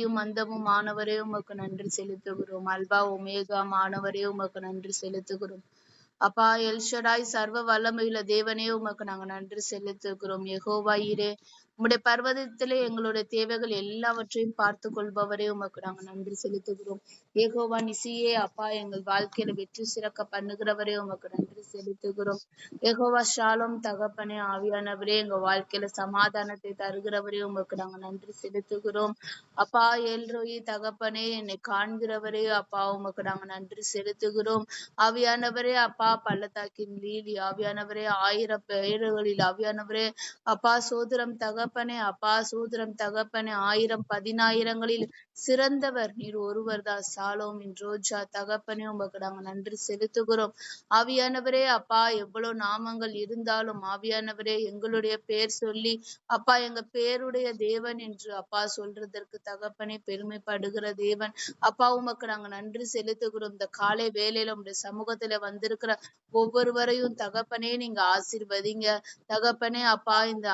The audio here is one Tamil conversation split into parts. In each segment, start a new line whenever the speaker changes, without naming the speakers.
ஆதியும் அந்தமும் ஆனவரே உமக்கு நன்றி செலுத்துகிறோம். அல்பா ஒமேகா மாணவரே உமக்கு நன்றி செலுத்துகிறோம். அப்பா எல்ஷடாய் சர்வ வல்லமையுள்ள தேவனே உமக்கு நாங்க நன்றி செலுத்துகிறோம். யெகோவா ஈரே உம்முடைய பர்வதத்திலே எங்களுடைய தேவைகள் எல்லாவற்றையும் பார்த்து கொள்பவரே உமக்கு நாங்க நன்றி செலுத்துகிறோம். யெகோவா நிசியே அப்பா எங்கள் வாழ்க்கையில வெற்றி சிறக்க பண்ணுகிறவரே உமக்கு நன்றி செலுத்துகிறோம். யெகோவா ஷாሎም தகப்பனே ஆவியானவரே எங்க வாழ்க்கையில சமாதானத்தை தருகிறவரே உமக்கு நாங்க நன்றி செலுத்துகிறோம். அப்பா எல்ரோயி தகப்பனே என்னை காண்கிறவரே அப்பா உமக்கு நாங்க நன்றி செலுத்துகிறோம். ஆவியானவரே அப்பா பள்ளத்தாக்கின் லீலி ஆவியானவரே 1000 பெயர்களில் ஆவியானவரே அப்பா சோதரம் தகப்பனே அப்பா சோதரம் தகப்பனே 1000 10,000ங்களில் சிறந்தவர் நீர் ஒருவர் தான். சாலோமின் ரோஜா தகப்பனே உமக்கு நாங்க நன்றி செலுத்துகிறோம். ஆவியானவரே அப்பா எவ்வளவு நாமங்கள் இருந்தாலும் ஆவியானவரே எங்களுடைய பேர் சொல்லி அப்பா எங்க பேருடைய தேவன் என்று அப்பா சொல்றதற்கு தகப்பனே பெருமைப்படுகிற தேவன் அப்பா உமக்கு நாங்க நன்றி செலுத்துகிறோம். இந்த காலை வேளையில உங்களுடைய சமூகத்துல வந்திருக்கிற ஒவ்வொருவரையும் தகப்பனே நீங்க ஆசீர்வதிங்க தகப்பனே. அப்பா இந்த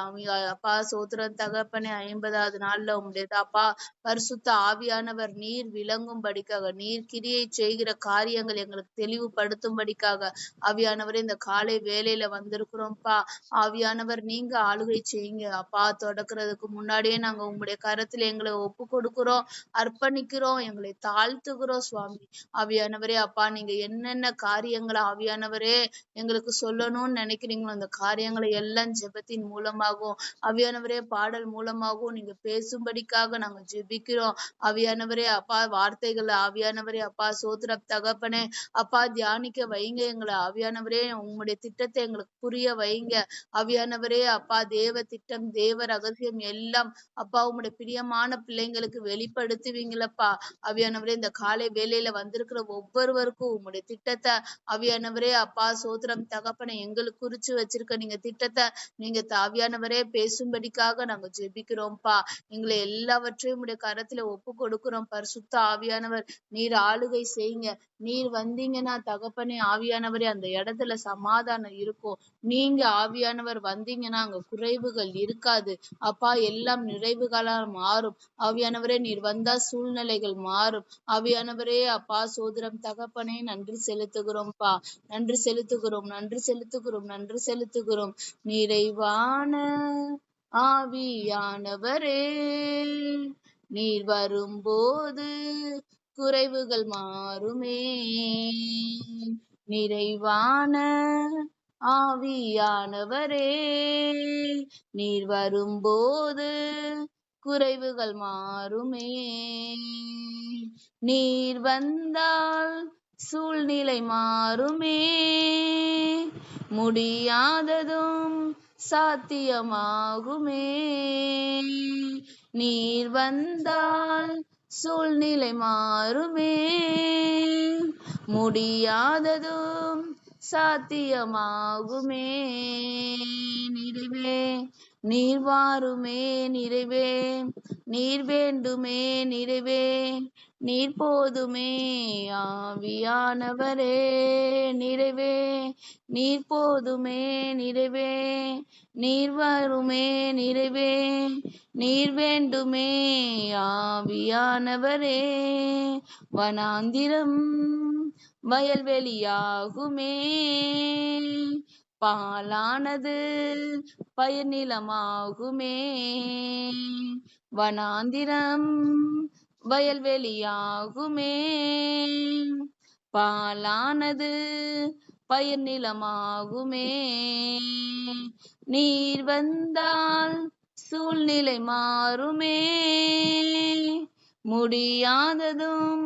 அப்பா சோத்திரம் தகப்பனே 50வது நாள்ல உங்களுடைய அப்பா பரிசுத்த ஆவியானவர் நீர் விளங்கும்படிக்காக நீர் கிரியை செய்கிற காரியங்கள் எங்களுக்கு தெளிவுபடுத்தும்படிக்காக ஆவியானவரே இந்த காலை வேளையில வந்திருக்கிறோம்ப்பா. ஆவியானவர் நீங்க ஆளுகை செய்யுங்க அப்பா. தொடக்கிறதுக்கு முன்னாடியே நாங்க உங்களுடைய கரத்துல எங்களை ஒப்பு கொடுக்கிறோம், அர்ப்பணிக்கிறோம், எங்களை தாழ்த்துகிறோம் சுவாமி. ஆவியானவரே அப்பா நீங்க என்னென்ன காரியங்களை ஆவியானவரே எங்களுக்கு சொல்லணும்னு நினைக்கிறீங்களோ அந்த காரியங்களை எல்லாம் ஜெபத்தின் மூலமாகவும் ஆவியானவரே பாடல் மூலமாகவும் நீங்க பேசும்படிக்காக நாங்க ஜெபிக்கிறோம். ஆவியானவரே அப்பா வார்த்தைகள் ஆவியானவரே அப்பா சோத்திர தகப்பனே அப்பா தியானிக்க வைங்க எங்களை. ஆவியானவரே உங்களுடைய திட்டத்தை எங்களுக்கு புரிய வைங்க. ஆவியானவரே அப்பா தேவ திட்டம் தேவ ரகசியம் எல்லாம் அப்பா உங்களுடைய பிரியமான பிள்ளைங்களுக்கு வெளிப்படுத்துவீங்களப்பா. ஆவியானவரே இந்த காலை வேளையில வந்திருக்கிற ஒவ்வொருவருக்கும் உங்களுடைய திட்டத்தை ஆவியானவரே அப்பா சோத்திரம் தகப்பனை எங்களுக்கு குறிச்சு வச்சிருக்க நீங்க திட்டத்தை நீங்க ஆவியானவரே பேசும்படிக்காக நாங்க ஜெபிக்கிறோம்ப்பா. எங்களை எல்லாவற்றையும் உடைய கரத்துல ஒப்பு கொடுக்கிறோம். பரிசுத்த ஆவியானவர் நீர் ஆளுகை செய்யுங்க. நீர் வந்தீங்கன்னா தகப்பனே ஆவியானவரே அந்த இடத்துல சமாதானம் இருக்கும். நீங்க ஆவியானவர் வந்தீங்கன்னா அங்க குறைவுகள் இருக்காது அப்பா. எல்லாம் நிறைவுகளா மாறும். ஆவியானவரே நீர் வந்தா சூழ்நிலைகள் மாறும். ஆவியானவரே அப்பா சோதரம் தகப்பனே நன்றி செலுத்துகிறோம்ப்பா. நன்றி செலுத்துகிறோம், நன்றி செலுத்துகிறோம், நன்றி செலுத்துகிறோம். நிறைவான ஆவியானவரே நீர் வரும்போது குறைவுகள் மாறுமே. நிறைவான ஆவியானவரே நீர் வரும்போது குறைவுகள் மாறுமே. நீர் வந்தால் சூழ்நிலை மாறுமே. முடியாததும் சாத்தியமாகுமே. நீர் வந்தால் சூழ்நிலை மாறுமே. முடியாததும் சாத்தியமாகுமே. நிறைவே நீர் வாருமே. நிறைவே நீர் வேண்டுமே. நிறைவே நீர் போதுமே. ஆவியானவரே நிறைவே நீர் போதுமே. நிறைவே நீர் வருமே. நிறைவே நீர் வேண்டுமே. ஆவியானவரே வனாந்திரம் வயல்வெளியாகுமே. பாலானது பயிர் நிலமாகுமே. வனாந்திரம் வயல்வெளியாகுமே. பாலானது பயிர் நிலமாகுமே. நீர் வந்தால் சூழ்நிலை மாறுமே. முடியாததும்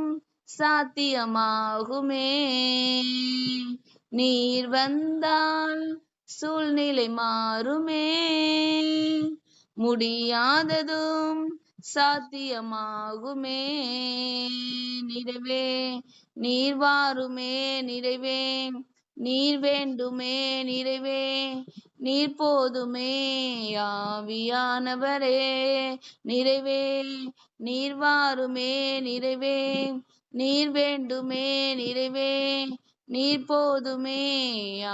சாத்தியமாகுமே. நீர் வந்தால் சூழ்நிலை மாறுமே. முடியாததும் சாத்தியமாகுமே. நிறைவே நீர் வாருமே. நிறைவே நீர் வேண்டுமே. நிறைவே நீர் போதுமே. ஆவியானவரே நிறைவே நீர் வாருமே. நிறைவே நீர் வேண்டுமே. நிறைவே நீர் போதுமே.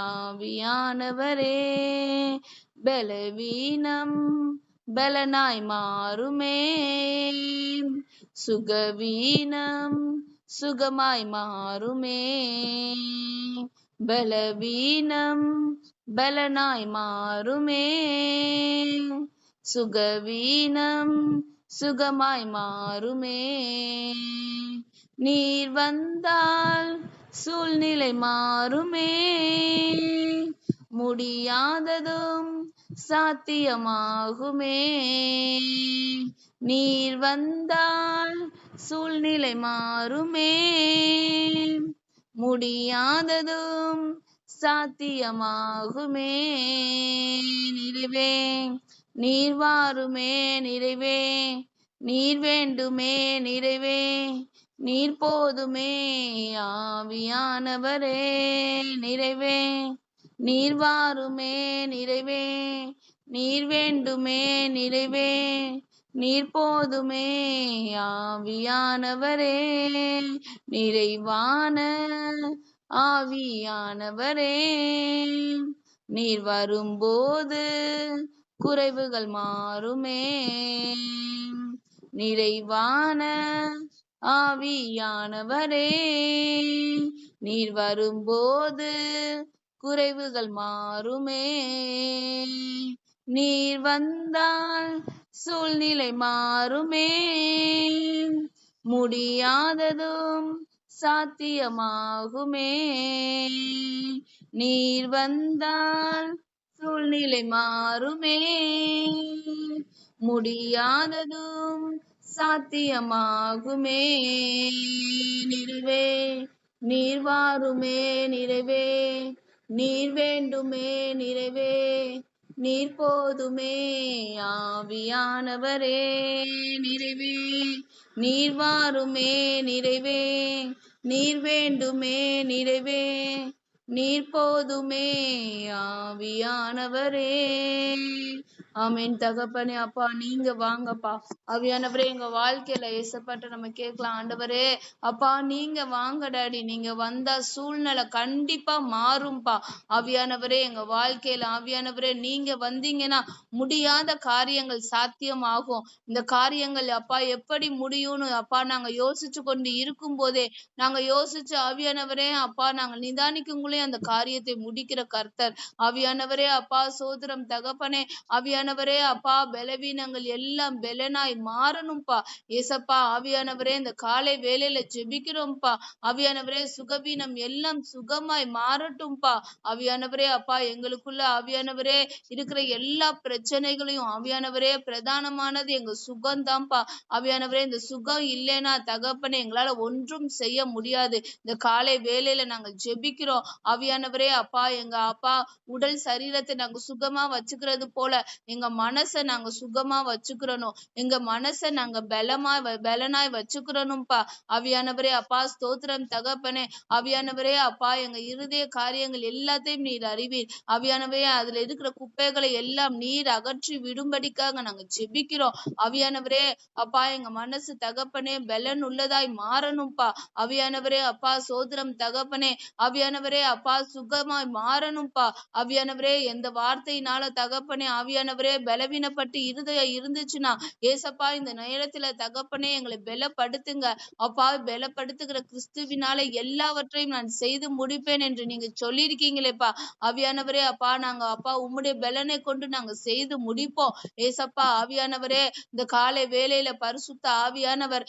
ஆவியானவரே பலவீனம் பலனாய் மாறுமே. சுகவீனம் சுகமாய் மாறுமே. பலவீனம் பலனாய் மாறுமே. சுகவீனம் சுகமாய் மாறுமே. நீர் வந்தால் சூழ்நிலை மாறுமே. முடியாததும் சாத்தியமாகுமே. நீர் வந்தால் சூழ்நிலை மாறுமே. முடியாததும் சாத்தியமாகுமே. நிறைவே நீர் வாருமே. நிறைவே நீர் வேண்டுமே. நிறைவே நீர் போதுமே. ஆவியானவரே நிறைவே நீர் வாருமே. நிறைவே நீர் வேண்டுமே. நிறைவே நீர் போதுமே. ஆவியானவரே நிறைவான ஆவியானவரே நீர் வரும்போது குறைவுகள் மாறுமே. நிறைவான ஆவியானவரே நீர் வரும்போது குறைவுகள் மாறுமே. நீர் வந்தால் சூழ்நிலை மாறுமே. முடியாததும் சாத்தியமாகுமே. நீர் வந்தால் சூழ்நிலை மாறுமே. முடியாததும் சாத்தியமாகுமே. நிறைவே நீர் வாருமே. நிறைவே நீர் வேண்டுமே. நிறைவே நீர் போதுமே. ஆவியானவரே நிறைவே நீர் வாருமே. நிறைவே நீர் வேண்டுமே. நிறைவே நீர் போதுமே. ஆவியானவரே. ஆமென் தகப்பனே. அப்பா நீங்க வாங்கப்பா. ஆவியானவரே எங்க வாழ்க்கையில ஏசப்பாட்ட நம்ம கேட்கலாம். ஆண்டவரே அப்பா நீங்க வாங்க டாடி. நீங்க வந்தா சூழ்நிலை கண்டிப்பா மாறும்பா. ஆவியானவரே எங்க வாழ்க்கையில ஆவியானவரே நீங்க வந்தீங்கன்னா முடியாத காரியங்கள் சாத்தியமாகும். இந்த காரியங்கள் அப்பா எப்படி முடியும்னு அப்பா நாங்க யோசிச்சு கொண்டு இருக்கும் போதே நாங்க யோசிச்சு ஆவியானவரே அப்பா நாங்க நிதானிக்குங்களே அந்த காரியத்தை முடிக்கிற கர்த்தர். ஆவியானவரே அப்பா சோதரம் தகப்பனே. ஆவியானவரே அப்பா பலவீனங்கள் எல்லாம் பலனாய் மாறணும்பா. ஏசப்பா ஆவியானவரே இந்த காலை வேலையில ஜெபிக்கிறோம்ப்பா. ஆவியானவரே சுகவீனம் எல்லாம் சுகமாய் மாறட்டும்பா. ஆவியானவரே அப்பா எங்களுக்குள்ள ஆவியானவரே இருக்கிற எல்லா பிரச்சனைகளையும் ஆவியானவரே பிரதானமானது எங்க சுகம்தான்ப்பா. ஆவியானவரே இந்த சுகம் இல்லைன்னா தகப்பனே எங்களால ஒன்றும் செய்ய முடியாது. இந்த காலை வேலையில நாங்கள் ஜெபிக்கிறோம். ஆவியானவரே அப்பா எங்க அப்பா உடல் சரீரத்தை நாங்க சுகமா வச்சுக்கிறது போல எங்க மனசை நாங்க சுகமா வச்சுக்கிறணும். எங்க மனசை நாங்க பலனாய் வச்சுக்கிறணும்பா. ஆவியானவரே அப்பா ஸ்தோத்திரம் தகப்பனே. ஆவியானவரே அப்பா எங்க இருதய காரியங்கள் எல்லாத்தையும் நீர் அறிவீர். ஆவியானவரே அதுல இருக்கிற குப்பைகளை எல்லாம் நீர் அகற்றி விடும்படிக்காக நாங்க ஜெபிக்கிறோம். ஆவியானவரே அப்பா எங்க மனசு தகப்பனே பலன் உள்ளதாய் மாறணும்பா. ஆவியானவரே அப்பா சோதரம் தகப்பனே. ஆவியானவரே அப்பா சுகமாய் மாறணும்பா. ஆவியானவரே எந்த வார்த்தையினால தகப்பனே ஆவியானவரே பலவீனப்பட்டு இருதயம் இருந்துச்சுன்னா ஏசப்பா இந்த நேரத்துல தகப்பனே எங்களை பலப்படுத்துங்க. அப்பா பலப்படுத்துகிற கிறிஸ்துவினால எல்லாவற்றையும் நான் செய்து முடிப்பேன் என்று நீங்க சொல்லியிருக்கீங்களேப்பா. ஆவியானவரே அப்பா நாங்க அப்பா உம்முடைய பலனை கொண்டு நாங்க செய்து முடிப்போம். ஏசப்பா ஆவியானவரே இந்த காலை வேளையில பரிசுத்த ஆவியானவர்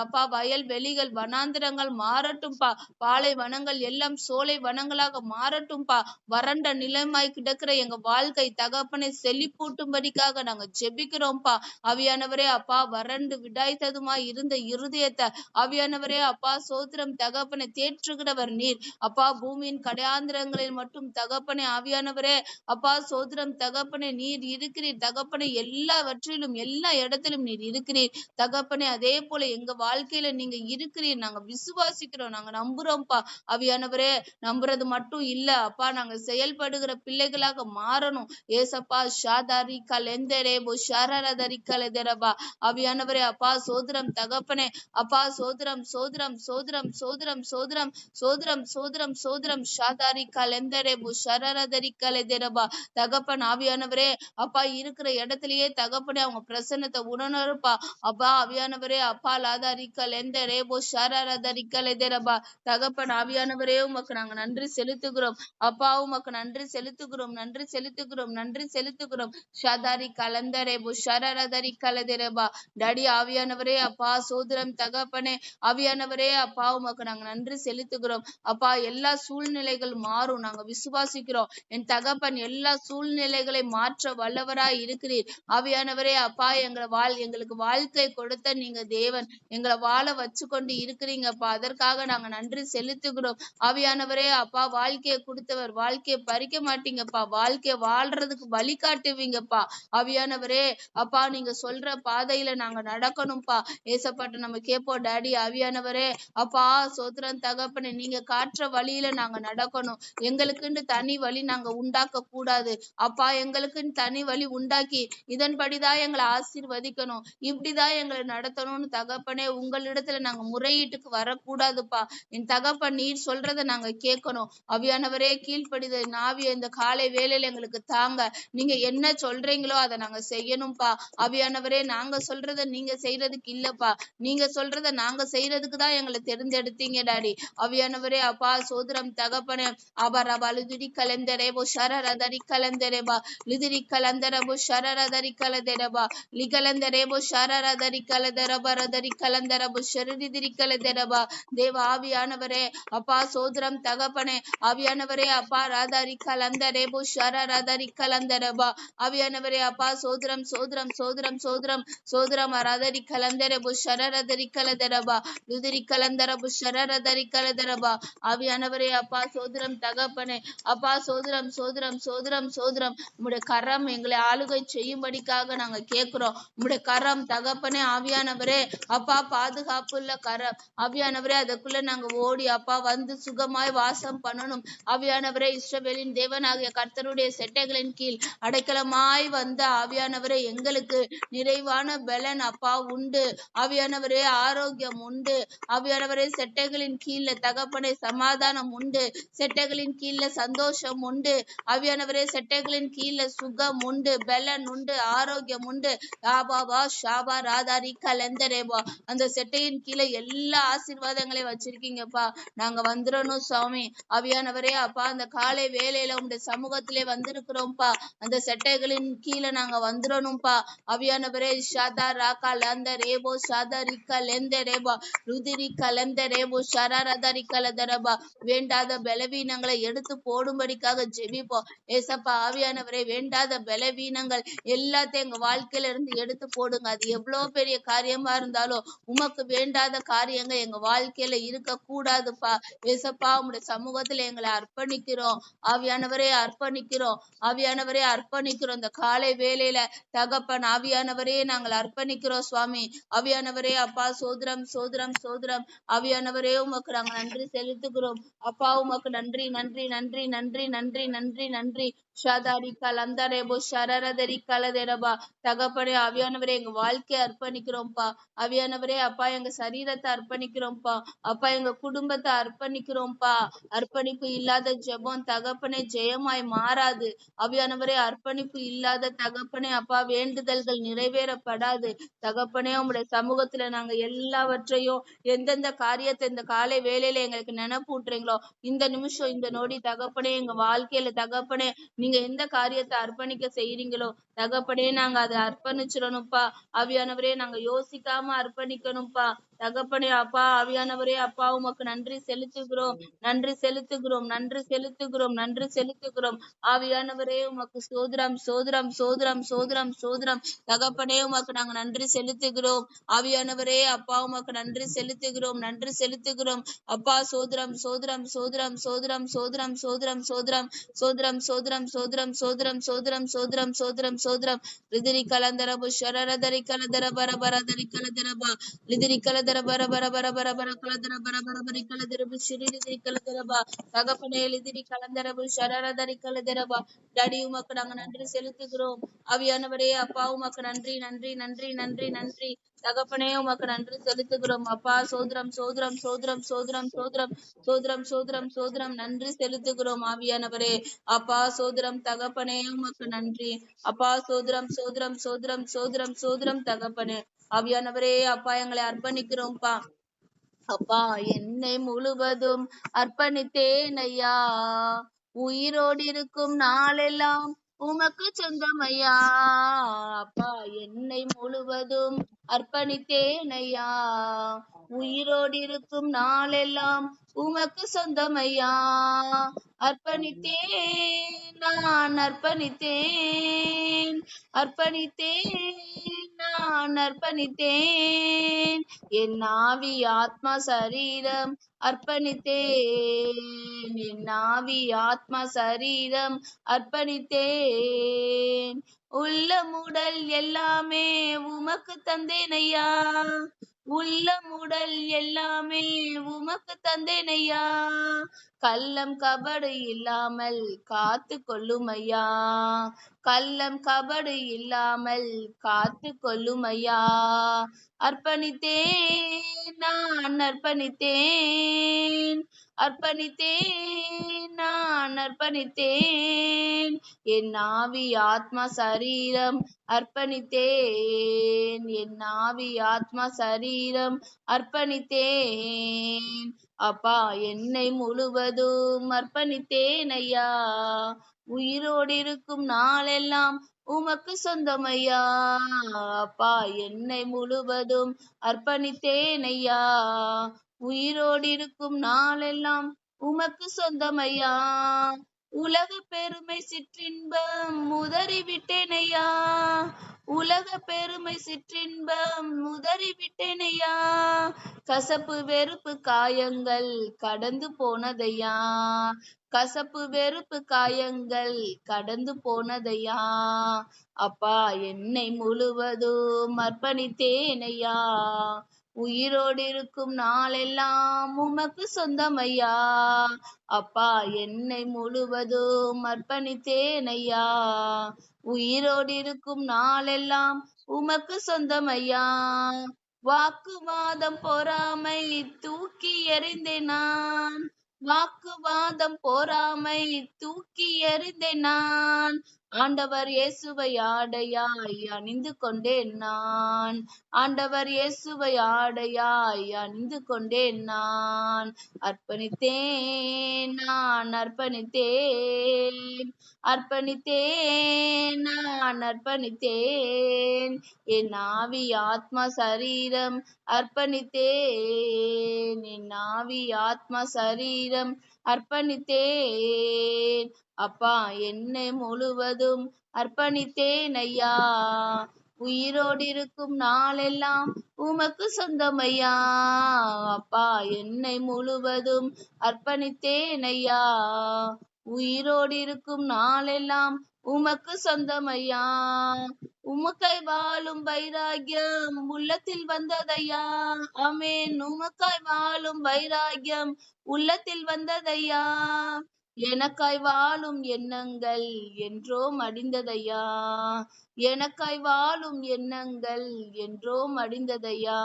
அப்பா வயல் வெளிகள் வனாந்திரங்கள் மாறட்டும்பா. பாலை வனங்கள் எல்லாம் சோலை வனங்களாக மாறட்டும்பா. வறண்ட நிலைமாய் கிடக்கிற எங்க வாழ்க்கை தகப்பனை செழிப்பூட்டும்படிக்காக நாங்க ஜெபிக்கிறோம்ப்பா. ஆவியானவரே அப்பா வறண்டு விடாய்த்ததுமாய் இருந்த இருதயத்தை ஆவியானவரே அப்பா சோத்திரம் தகப்பனை தேற்றுகிறவர் நீர். அப்பா பூமியின் கடையாந்திரங்களில் மட்டும் தகப்பனை ஆவியானவரே அப்பா சோத்திரம் தகப்பனை நீர் இருக்கிறீர். தகப்பனை எல்லாவற்றிலும் எல்லா இடத்திலும் நீர் இருக்கிறீர் தகப்பனே. அதே போல எங்க வாழ்க்கையில நீங்க இருக்கிறீர். நாங்க விசுவாசிக்கிறோம். நாங்க நம்புறோம்ப்பா. ஆவியானவரே நம்புறது மட்டும் இல்ல அப்பா நாங்க செயல்படுகிற பிள்ளைகளாக மாறணும். ஏசப்பா ஷாதாரி கலெந்தரே ஷரரதரி கலதரபா. ஆவியானவரே அப்பா சோதரம் தகப்பனே அப்பா சோதரம் சோதரம் சோதரம் சோதரம் சோதரம் சோதரம் சோதரம் சோதரம் ஷாதாரி கலெந்தரே ஷரரதரி கலதரபா. தகப்பன் ஆவியானவரே அப்பா இருக்கிற இடத்துலயே தகப்பனே அவங்க பிரசன்னத்தை உணர்ப்பா. அப்பா ஆவியானவரே அப்பா லாதாரி கலெந்தரே ஷரரதரி கலதரபா. தகப்பன் ஆவியானவரே உமக்கு நாங்க நன்றி செலுத்துகிறோம். அப்பா உமக்கு நன்றி செலுத்துகிறோம், நன்றி செலுத்துகிறோம், நன்றி செலுத்துகிறோம். ஷாதாரி கலந்தரே ஷரரதரி கலதரபா. டாடி ஆவியானவரே அப்பா சோதரம் தகப்பனே ஆவியானவரே அப்பா உமக்கு நாங்க நன்றி செலுத்துகிறோம். அப்பா எல்லா சூழ்நிலைகள் மாறும் நாங்க விசுவாசிக்கிறோம். என் தகப்பன் எல்லா சூழ்நிலைகளை மாற்ற வல்லவராய் இருக்கிறீர். ஆவியானவரே அப்பா எங்களுக்கு வாழ்க்கை கொடுத்த நீங்க தேவன். எங்களை வாழ வச்சு கொண்டு இருக்கிறீங்கப்பா. அதற்காக நாங்க நன்றி செலுத்துகிறோம். ஆவியானவரே அப்பா வாழ்க்கையை கொடுத்தவர், வாழ்க்கையை பறிக்க மாட்டீங்கப்பா. வாழ்க்கையை வாழ்றதுக்கு வழி காட்டுவீங்கப்பா. ஆவியானவரே அப்பா நீங்க சொல்ற பாதையில நாங்க நடக்கணும்ப்பா. ஏசப்பாட்ட நம்ம கேட்போம் டாடி. ஆவியானவரே அப்பா சோத்திரம் தகப்பனே நீங்க காட்டுற வழியில நாங்க நடக்கணும். எங்களுக்குன்னு தனி வழி நாங்க உண்டாக்க கூடாது அப்பா. எங்களுக்குன்னு தனி வழி உண்டாக்கி இதன்படிதான் எங்களை ஆசீர்வதிக்கணும், இப்படிதான் எங்களை நடத்தணும்னு தகப்பனே உங்களிடத்துல நாங்க முறையீட்டுக்கு வரக்கூடாதுப்பா. என் தகப்பன் நீர் சொல்றதை நாங்க கேட்கணும். ஆவியானவரே கீழ்ப்படிதல் நாவிய இந்த காலை வேளையில எங்களுக்கு தாங்க. நீங்க என்ன சொல்றீங்களோ அதை நாங்க செய்யணும்ப்பா. ஆவியானவரே நாங்க சொல்றத நீங்க செய்யறதுக்கு இல்லப்பா, நீங்க சொல்றத நாங்க செய்யறதுக்கு தான் எங்களை தெரிந்தெடுத்தீங்க டாடி. ஆவியானவரே அப்பா சோதரம் தகப்பனே அபரபா லிதிரி கலந்தரேபோ ஷரரதரி கலந்தரேபா லிதிரி கலந்தரபோ ஷரரதரி கலதரபா லிகலந்தரேபோ ஷரரதரி கலதரபா ரதரி கலந்தரபோ ஷரரிதிரி கலதரபா. தேவ ஆவியானவரே அப்பா சோதரம் தகப்பனே ஆவியானவரே அப்பா ராதாரி கலந்தரேபோ ஷரரதரி கலந்தரபா. ஆவியானவரே அப்பா சோதரம் சோதரம் சோதரம் சோதரம் சோதரம் ராதரி கலந்தரபோ ஷரரதரி கலதரபா லுதிரி கலந்தரபோ ஷரரதரி கலதரபா. ஆவியானவரே அப்பா சோதரம் தகப்பனே அப்பா சோதரம் சோதரம் சோதரம் சோதரம் உம்முடைய கரம் எங்களை ஆளுகை செய்யும்படிக்காக நாங்க கேட்கிறோம். உம்முடைய கரம் தகப்பனே ஆவியானவரே அப்பா பாதுகாப்புள்ள கரம். ஆவியானவரே அதற்குள்ள நாங்க ஓடி அப்பா வந்து சுகமாய் வாசம் பண்ணணும். ஆவியானவரே இஸ்ரவேலின் தேவனாகிய கர்த்தருடைய செட்டைகளின் கீழ் அடைக்கலமாய் வந்த ஆவியானவரே எங்களுக்கு நிறைவான பலன் அப்பா உண்டு. ஆவியானவரே ஆரோக்கியம் உண்டு. ஆவியானவரே செட்டைகளின் கீழ தகப்பனே சமாதானம் உண்டு. செட்டைகளின் கீழ சந்தோஷம் உண்டு. ஆவியானவரே செட்டைகளின் கீழ சுகம் உண்டு, பலன் உண்டு, ஆரோக்கியம் உண்டு. ஆபாபா ஷாபா ராதாரி கலந்தரேபா. அந்த செட்டையின் கீழே எல்லா ஆசீர்வாதங்களையும் வச்சிருக்கீங்கப்பா. நாங்க வந்துடணும் சுவாமி. ஆவியானவரே அப்பா அந்த காலை வேலையில உங்களுடைய சமூகத்திலே வந்திருக்கிறோம்ப்பா. அந்த செட்டைகளின் கீழே நாங்க வந்துடணும்ப்பா. ஆவியானவரே ஷாதா ராக்கா லந்த ரேபோ ஷாதா ரிக்கா லெந்த ரேபா ருதிரி கலந்த ரேபோ ஷரரதரி கலதரபா. வேண்டாத பலவீனங்களை எடுத்து போடும்படிக்காக ஜெபிப்போம். ஏசப்பா ஆவியானவரே வேண்டாத பலவீனங்கள் எல்லாத்தையும் எங்க வாழ்க்கையில இருந்து எடுத்து போடுங்க. அது எவ்வளவு பெரிய காரியமா இருந்தாலும் உமக்கு வேண்டாத காரியங்கள் எங்க வாழ்க்கையில இருக்க கூடாதுப்பா. ஏசப்பா உம்முடைய சமூகத்துல எங்களை அர்ப்பணிக்கிறோம். ஆவியானவரே அர்ப்பணிக்கிறோம். ஆவியானவரே அர்ப்பணிக்கிறோம். இந்த காலை வேளையில தகப்பன் ஆவியானவரே நாங்கள் அர்ப்பணிக்கிறோம் சுவாமி. ஆவியானவரே அப்பா சோதரம் சோதரம் சோதரம். ஆவியானவரே உமக்கு நாங்க நன்றி செலுத்துகிறோம். அப்பா உமக்கு நன்றி நன்றி நன்றி நன்றி நன்றி நன்றி நன்றி. ஷாதாரி கலந்தரேபோ ஷரரதரி கலதரபா. தகப்பனே ஆவியானவரே எங்க வாழ்க்கையை அர்ப்பணிக்கிறோம்ப்பா. ஆவியானவரே அப்பா எங்க சரீரத்தை அர்ப்பணிக்கிறோம்ப்பா. அப்பா எங்க குடும்பத்தை அர்ப்பணிக்கிறோம்ப்பா. அர்ப்பணிப்பு இல்லாத ஜெபம் தகப்பனே ஜெயமாய் மாறாது. ஆவியானவரே அர்ப்பணிப்பு இல்லாத தகப்பனே அப்பா வேண்டுதல்கள் நிறைவேறப்படாது. தகப்பனே உம்முடைய சமூகத்துல நாங்க எல்லாவற்றையும் எந்தெந்த காரியத்தை இந்த காலை வேளையில எங்களுக்கு நினைப்பூட்டுறீங்களோ இந்த நிமிஷம் இந்த நொடி தகப்பனே எங்க வாழ்க்கையில தகப்பனே நீங்க எந்த காரியத்தை அர்ப்பணிக்க செய்யறீங்களோ தகப்பனே நாங்க அதை அர்ப்பணிச்சிடணும்ப்பா. ஆவியானவரே நாங்க யோசிக்காம அர்ப்பணிக்கணும்ப்பா. தகப்பனே அப்பா ஆவியானவரே அப்பா உமக்கு நன்றி செலுத்துகிறோம், நன்றி செலுத்துகிறோம், நன்றி செலுத்துகிறோம், நன்றி செலுத்துகிறோம். ஆவியானவரே உமக்கு சோதரம் சோதரம் சோதரம் சோதரம் சோதரம். தகப்பனே உமக்கு நாங்க நன்றி செலுத்துகிறோம். ஆவியானவரே அப்பா உமக்கு நன்றி செலுத்துகிறோம், நன்றி செலுத்துகிறோம். அப்பா சோதரம் சோதரம் சோதரம் சோதரம் சோதரம் சோதரம் சோதரம் சோதரம் சோதரம் சோதரம் சோதரம் சோதரம் சோதரம் சோதரம் சோதரம் லிதிரி கலந்தரபு ஷரரதரி கலதர பரபரதரி கலதரபா லிதிரி கலதர கலதர பர பர பர பர பர கலதர பர பர பரி கலதரபு சிறிதி கலதரபா தகப்பனே எழுதிரி கலந்தரபு சரரதரி கலதரபா. டாடி உமக்கு நாங்க நன்றி செலுத்துகிறோம். ஆவியானவரே அப்பா உமக்கு நன்றி நன்றி நன்றி நன்றி நன்றி. தகப்பனே உமக்கு நன்றி செலுத்துகிறோம். அப்பா சோதரம் சோதரம் சோதரம் சோதரம் சோதரம் சோதரம் சோதரம் சோதரம் நன்றி செலுத்துகிறோம். ஆவியானவரே அப்பா சோதரம் தகப்பனே உமக்கு நன்றி. அப்பா சோதரம் சோதரம் சோதரம் சோதரம் சோதரம் தகப்பனே. ஆவியானவரே அப்பா எங்களை அர்ப்பணிக்கிறோம்ப்பா. அப்பா என்னை முழுவதும் அர்ப்பணித்தேன் ஐயா. உயிரோடு இருக்கும் நாளெல்லாம் உமக்கு சொந்தம் ஐயா. அப்பா என்னை முழுவதும் அர்ப்பணித்தேன் ஐயா. உயிரோடு இருக்கும் நாளெல்லாம் உமக்கு சொந்தம் ஐயா. அர்ப்பணித்தேன் நான் அர்ப்பணித்தேன் அர்ப்பணித்தேன் நான் அர்ப்பணித்தேன் என் ஆவி ஆத்மா சரீரம் அர்ப்பணித்தேன். என் ஆவி ஆத்மா சரீரம் அர்ப்பணித்தேன். உள்ளமுடல் எல்லாமே உமக்கு தந்தேனையா. உள்ளமுடல் எல்லாமே உமக்கு தந்தேனையா. கள்ளம் கபடு இல்லாமல் காத்து கொள்ளுமையா. கள்ளம் கபடு இல்லாமல் காத்து கொள்ளுமையா. அர்ப்பணித்தேன் நான் அர்ப்பணித்தேன் அர்ப்பணித்தேன் நான் அர்ப்பணித்தேன். என் ஆவி ஆத்மா சரீரம் அர்ப்பணித்தேன். என் ஆவி ஆத்மா சரீரம் அர்ப்பணித்தேன். அப்பா என்னை முழுவதும் அர்ப்பணித்தேன் ஐயா. உயிரோடு இருக்கும் நாளெல்லாம் உமக்கு சொந்தம் ஐயா. அப்பா என்னை முழுவதும் அர்ப்பணித்தேன் ஐயா. உயிரோடு இருக்கும் நாளெல்லாம் உமக்கு சொந்தம் ஐயா. உலக பெருமை சிற்றின்பம் உதறிவிட்டேன் ஐயா. உலக பெருமை சிற்றின்பம் உதறிவிட்டேன் ஐயா. கசப்பு வெறுப்பு காயங்கள் கடந்து போனதையா. கசப்பு வெறுப்பு காயங்கள் கடந்து போனதையா. அப்பா என்னை முழுவதும் அர்ப்பணித்தேன் ஐயா. உயிரோடு இருக்கும் நாளெல்லாம் உமக்கு சொந்தம் ஐயா. அப்பா என்னை முழுவதும் அர்ப்பணித்தேன் ஐயா. உயிரோடு இருக்கும் நாளெல்லாம் உமக்கு சொந்தம் ஐயா. வாக்குவாதம் பொறாமை தூக்கி எறிந்தேன் நான். வாக்குவாதம் பொறாமை தூக்கி எறிந்தேன் நான். ஆண்டவர் இயேசுவை ஆடையாய் அணிந்து கொண்டேன் நான். ஆண்டவர் இயேசுவை ஆடையாய் அணிந்து கொண்டேன் நான். அர்ப்பணித்தேன் நான் அர்ப்பணித்தேன் அர்ப்பணித்தேன் நான் அர்ப்பணித்தேன். என் ஆவி ஆத்மா சரீரம் அர்ப்பணித்தேன். என் ஆவி ஆத்மா சரீரம் அர்ப்பணித்தேன். அப்பா என்னை முழுவதும் அர்ப்பணித்தேன் ஐயா. உயிரோடு இருக்கும் நாளெல்லாம் உமக்கு சொந்தம் ஐயா. அப்பா என்னை முழுவதும் அர்ப்பணித்தேன் ஐயா. உயிரோடு இருக்கும் நாளெல்லாம் உமக்கு சொந்தம் ஐயா. உமக்காய் வாழும் வைராகியம் உள்ளத்தில் வந்ததையா. ஆமென். உமக்காய் வாழும் வைராகியம் உள்ளத்தில் வந்ததையா. எனக்காய் வாழும் எண்ணங்கள் என்றோ மடிந்ததையா. எனக்காய் வாழும் எண்ணங்கள் என்றோ மடிந்ததையா.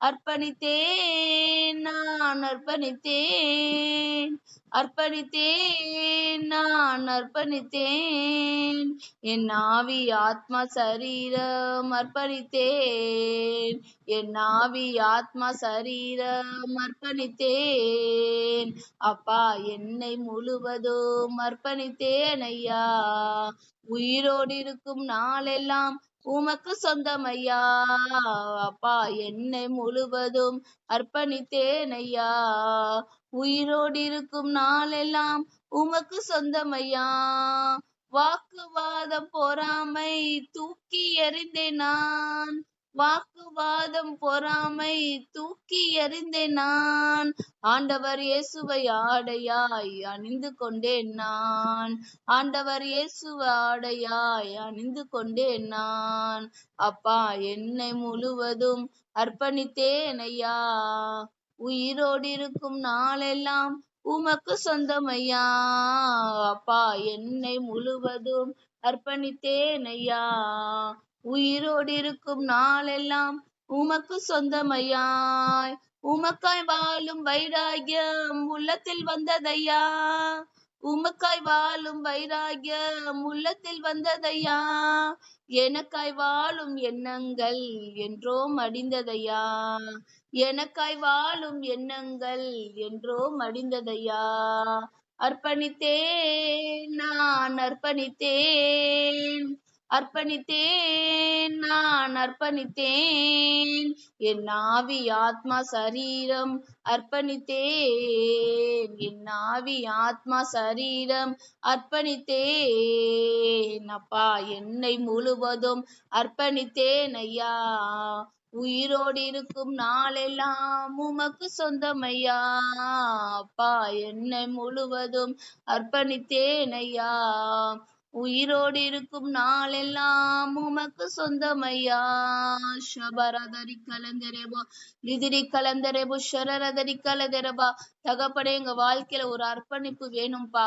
அர்ப்பணித்தேன் நான் அர்ப்பணித்தேன் அர்ப்பணித்தேன் நான் அர்ப்பணித்தேன். என் ஆவி ஆத்மா சரீரம் அர்ப்பணித்தேன். என் ஆவி ஆத்மா சரீரம் அர்ப்பணித்தேன். அப்பா என்னை முழுவதும் அர்ப்பணித்தேன் ஐயா. உயிரோடு இருக்கும் நாளெல்லாம் உமக்கு சொந்தம் ஐயா. அப்பா என்னை முழுவதும் அர்ப்பணித்தேன் ஐயா. உயிரோடு இருக்கும் நாளெல்லாம் உமக்கு சொந்தம் ஐயா. வாக்குவாதம் பொறாமை தூக்கி எறிந்தேன் நான். வாக்குவாதம் பொறாமை தூக்கி எறிந்தேன் நான். ஆண்டவர் இயேசுவை ஆடையாய் அணிந்து கொண்டேன் நான். ஆண்டவர் இயேசுவை ஆடையாய் அணிந்து கொண்டேன் நான். அப்பா என்னை முழுவதும் அர்ப்பணித்தேன் ஐயா. உயிரோடு இருக்கும் நாளெல்லாம் உமக்கு சொந்தமையா. அப்பா என்னை முழுவதும் அர்ப்பணித்தேன் ஐயா. உயிரோடு இருக்கும் நாளெல்லாம் உமக்கு சொந்தமையாய். உமக்காய் வாழும் வைராகியம் உள்ளத்தில் வந்ததையா. உமக்காய் வாழும் வைராகியம் உள்ளத்தில் வந்ததையா. எனக்காய் வாழும் எண்ணங்கள் என்றோ மடிந்ததையா. எனக்காய் வாழும் எண்ணங்கள் என்றோ மடிந்ததையா. அர்ப்பணித்தேன் நான் அர்ப்பணித்தேன். அர்ப்பணித்தேன் நான் அர்ப்பணித்தேன். என் ஆவி ஆத்மா சரீரம் அர்ப்பணித்தேன். என் ஆவி ஆத்மா சரீரம் அர்ப்பணித்தேன். அப்பா என்னை முழுவதும் அர்ப்பணித்தேன் ஐயா. உயிரோடு இருக்கும் நாளெல்லாம் உமக்கு சொந்தமையா. அப்பா என்னை முழுவதும் அர்ப்பணித்தேன் ஐயா. உயிரோடு இருக்கும் நாளெல்லாம் உமக்கு சொந்தமையா. ஷபரதரி கலந்தரேபா லிதிரி கலந்தரேபு ஷரரதரி கலந்தரபா. தகப்பனே எங்க வாழ்க்கையில ஒரு அர்ப்பணிப்பு வேணும்பா.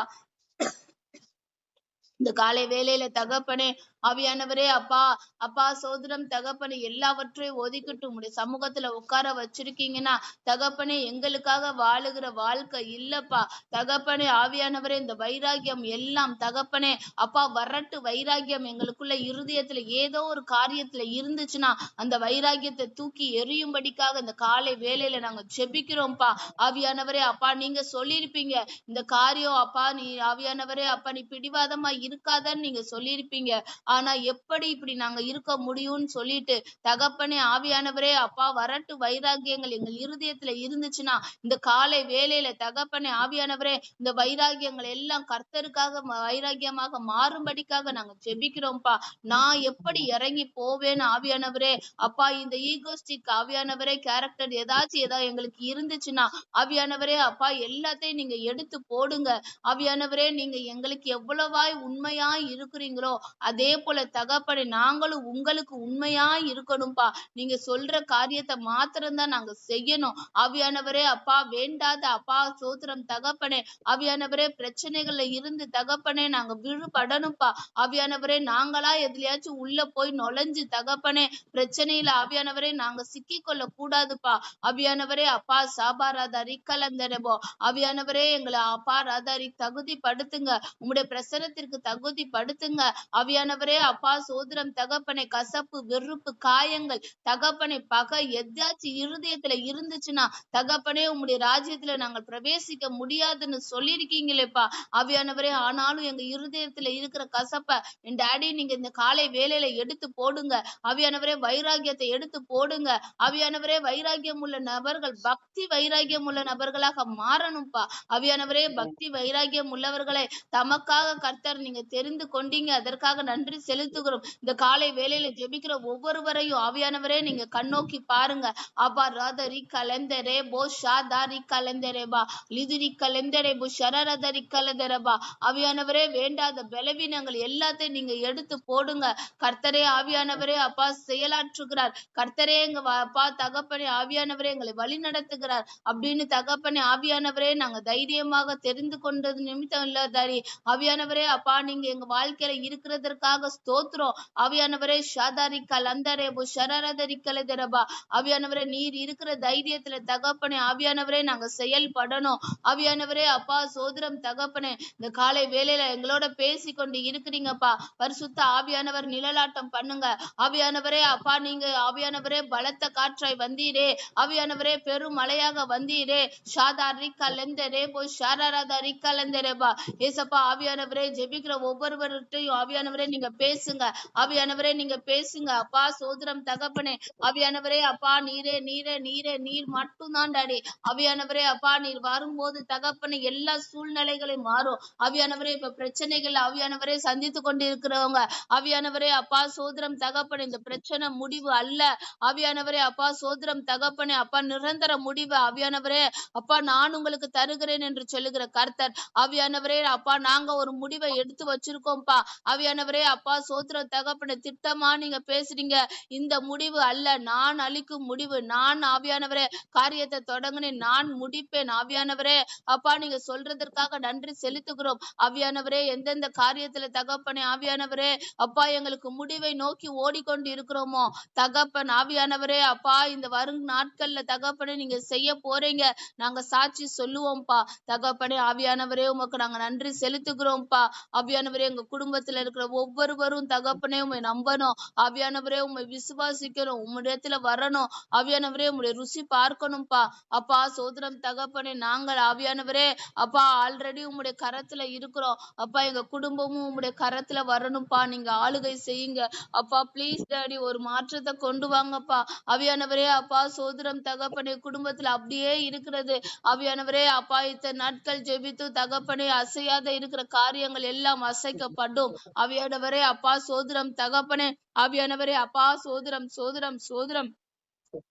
இந்த காலை வேளையில தகப்பனே ஆவியானவரே அப்பா அப்பா சோதரம் தகப்பனே எல்லாவற்றையும் ஒதுக்கிட்டு உங்களுடைய சமூகத்துல உட்கார வச்சிருக்கீங்கன்னா தகப்பனே எங்களுக்காக வாழுகிற வாழ்க்கை இல்லப்பா. தகப்பனே ஆவியானவரே இந்த வைராகியம் எல்லாம் தகப்பனே அப்பா வரட்டு வைராகியம் எங்களுக்குள்ள இருதயத்துல ஏதோ ஒரு காரியத்துல இருந்துச்சுன்னா அந்த வைராகியத்தை தூக்கி எரியும்படிக்காக இந்த காலை வேளையில நாங்க ஜெபிக்கிறோம்ப்பா. ஆவியானவரே அப்பா நீங்க சொல்லியிருப்பீங்க இந்த காரியம் அப்பா நீ ஆவியானவரே அப்பா நீ பிடிவாதமா இருக்காதன்னு நீங்க சொல்லியிருப்பீங்க. ஆனா எப்படி இப்படி நாங்க இருக்க முடியும்னு சொல்லிட்டு தகப்பனே ஆவியானவரே அப்பா வரட்டு வைராகியங்கள் எங்கள் இருதயத்துல இருந்துச்சுன்னா இந்த காலை வேளையில தகப்பனே ஆவியானவரே இந்த வைராகியங்கள் எல்லாம் கர்த்தருக்காக வைராகியமாக மாறும்படிக்காக நாங்க ஜெபிக்கிறோம்ப்பா. நான் எப்படி இறங்கி போவேன்னு ஆவியானவரே அப்பா இந்த ஈகோஸ்டிக் ஆவியானவரே கேரக்டர் ஏதாவது எங்களுக்கு இருந்துச்சுன்னா ஆவியானவரே அப்பா எல்லாத்தையும் நீங்க எடுத்து போடுங்க. ஆவியானவரே நீங்க எங்களுக்கு எவ்வளவாய் உண்மையாய் இருக்கிறீங்களோ அதே போல தகப்பனே நாங்களும் உங்களுக்கு உண்மையாய் இருக்கணும்பா. நீங்க சொல்ற காரியத்தை மாத்திரம்தான் நாங்க செய்யணும். ஆவியானவரே அப்பா வேண்டாத அப்பா சோத்திரம் தகப்பனே ஆவியானவரே பிரச்சனைகள்ல இருந்து தகப்பனே நாங்க விடுபடணும்பா. ஆவியானவரே நாங்களா எதுலயாச்சும் உள்ள போய் நுழைஞ்சு தகப்பனே பிரச்சனையில ஆவியானவரே நாங்க சிக்கி கொள்ள கூடாதுப்பா. ஆவியானவரே அப்பா சாபாராதாரி கலந்தரபோ ஆவியானவரே எங்களை அப்பா ராதாரி தகுதிப்படுத்துங்க. உங்களுடைய பிரசனத்திற்கு தகுதிப்படுத்துங்க. ஆவியானவரே அப்பா சோதரம் தகப்பனை கசப்பு வெறுப்பு காயங்கள் தகப்பனை பகை எதாச்சும் இருதயத்துல இருந்துச்சுன்னா தகப்பனே உங்களுடைய ராஜ்யத்துல நாங்கள் பிரவேசிக்க முடியாதுன்னு சொல்லியிருக்கீங்களேப்பா. ஆவியானவரே ஆனாலும் எங்க இருதயத்துல இருக்கிற கசப்ப என் டாடி நீங்க இந்த காலை வேலையில எடுத்து போடுங்க. ஆவியானவரே வைராகியத்தை எடுத்து போடுங்க. ஆவியானவரே வைராகியம் உள்ள நபர்கள் பக்தி வைராகியம் உள்ள நபர்களாக மாறணும்ப்பா. ஆவியானவரே பக்தி வைராகியம் உள்ளவர்களை தமக்காக கர்த்தர் நீங்க தெரிந்து கொண்டீங்க. அதற்காக நன்றி செலுத்துகிறோம். இந்த காலை வேளையில ஜெபிக்கிற ஒவ்வொருவரையும் ஆவியானவரே நீங்க கண்ணோக்கி பாருங்க. அப்பா ராதரி கலந்தரே போ ஷாதாரி கலந்தரேபா லிதிரி கலந்தரே போ ஷரரதரி கலந்தரபா. ஆவியானவரே வேண்டாத பலவீனங்கள் எல்லாத்தையும் நீங்க எடுத்து போடுங்க. கர்த்தரே ஆவியானவரே அப்பா செயலாற்றுகிறார். கர்த்தரே எங்க அப்பா தகப்பனே ஆவியானவரே எங்களை வழி நடத்துகிறார் அப்படின்னு தகப்பனே ஆவியானவரே நாங்க தைரியமாக தெரிந்து கொண்டது நிமித்தம் இல்ல தாரி. ஆவியானவரே அப்பா நீங்க எங்க வாழ்க்கையில இருக்கிறதற்காக ஸ்தோத்திரம். ஆவியானவரே ஷாதாரி கலந்தரே போ ஷரரதரி கலதரபா. ஆவியானவரே நீர் இருக்கிற தைரியத்துல தகப்பனே ஆவியானவரே நாங்க செயல்படணும். ஆவியானவரே அப்பா சோதரம் தகப்பனே இந்த காலை வேளையில எங்களோட பேசி கொண்டு இருக்கிறீங்கப்பா. பரிசுத்த ஆவியானவர் நிழலாட்டம் பண்ணுங்க. ஆவியானவரே அப்பா நீங்க ஆவியானவரே பலத்த காற்றாய் வந்தீரே. ஆவியானவரே பெரும் மழையாக வந்தீரே. ஷாதாரி கலந்தரே போ ஷரரதரி கலந்தரபா. ஏசப்பா ஆவியானவரே ஜெபிக்கிற ஒவ்வொருவர்கிட்டையும் ஆவியானவரே நீங்க பேசுங்க. ஆவியானவரே நீங்க பேசுங்க அப்பா. சோதரம் தகப்பனே. ஆவியானவரே அப்பா, நீரே நீரே நீரே நீர் மட்டும்தான் டாடி. ஆவியானவரே அப்பா, நீர் வரும்போது தகப்பனே எல்லா சூழ்நிலைகளையும் மாறும். ஆவியானவரே இப்ப பிரச்சனைகள் ஆவியானவரே சந்தித்து கொண்டு இருக்கிறவங்க, ஆவியானவரே அப்பா சோதரம் தகப்பனே, இந்த பிரச்சனை முடிவு அல்ல. ஆவியானவரே அப்பா சோதரம் தகப்பனே அப்பா, நிரந்தர முடிவு ஆவியானவரே அப்பா நான் உங்களுக்கு தருகிறேன் என்று சொல்லுகிற கர்த்தர். ஆவியானவரே அப்பா, நாங்க ஒரு முடிவை எடுத்து வச்சிருக்கோம்ப்பா. ஆவியானவரே அப்பா சோதரம் தகப்பனே, திட்டமா நீங்க பேசுறீங்க. இந்த முடிவு அல்ல, நான் அளிக்கும் முடிவு. நான் ஆவியானவரே காரியத்தை தொடங்கினேன், நான் முடிப்பேன். ஆவியானவரே அப்பா, நீங்க சொல்றதற்காக நன்றி செலுத்துகிறோம். ஆவியானவரே எந்தெந்த காரியத்துல தகப்பனே ஆவியானவரே அப்பா எங்களுக்கு முடிவை நோக்கி ஓடிக்கொண்டு இருக்கிறோமோ தகப்பன் ஆவியானவரே அப்பா, இந்த வரும் நாட்கள்ல தகப்பனே நீங்க செய்ய போறீங்க, நாங்க சாட்சி சொல்லுவோம்ப்பா. தகப்பனே ஆவியானவரே உமக்கு நாங்க நன்றி செலுத்துகிறோம்ப்பா. ஆவியானவரே எங்க குடும்பத்துல இருக்கிற ஒவ்வொருவரும் தகப்பனே உண்மை நம்பணும். ஆவியானவரே உண்மை விசுவாசிக்கணும், உம்முடையத்துல வரணும். ஆவியானவரே உம்முடைய ருசி பார்க்கணும்ப்பா. அப்பா சோதரம் தகப்பனே, நாங்கள் ஆவியானவரே அப்பா ஆல்ரெடி உம்முடைய கரத்துல இருக்கிறோம் அப்பா. எங்க குடும்பமும் உம்முடைய கரத்துல வரணும்ப்பா. நீங்க ஆளுகை செய்யுங்க அப்பா. ப்ளீஸ் டாடி, ஒரு மாற்றத்தை கொண்டு வாங்கப்பா. ஆவியானவரே அப்பா சோதரம் தகப்பனே, குடும்பத்துல அப்படியே இருக்கிறது ஆவியானவரே அப்பா. இத்தனை நாட்கள் ஜெபித்து தகப்பனே அசையாத இருக்கிற காரியங்கள் எல்லாம் அசைக்கப்படும். ஆவியானவரே அப்பா சோதரம் தகப்பனே. ஆவியானவரே அப்பா சோதரம் சோதரம் சோதரம்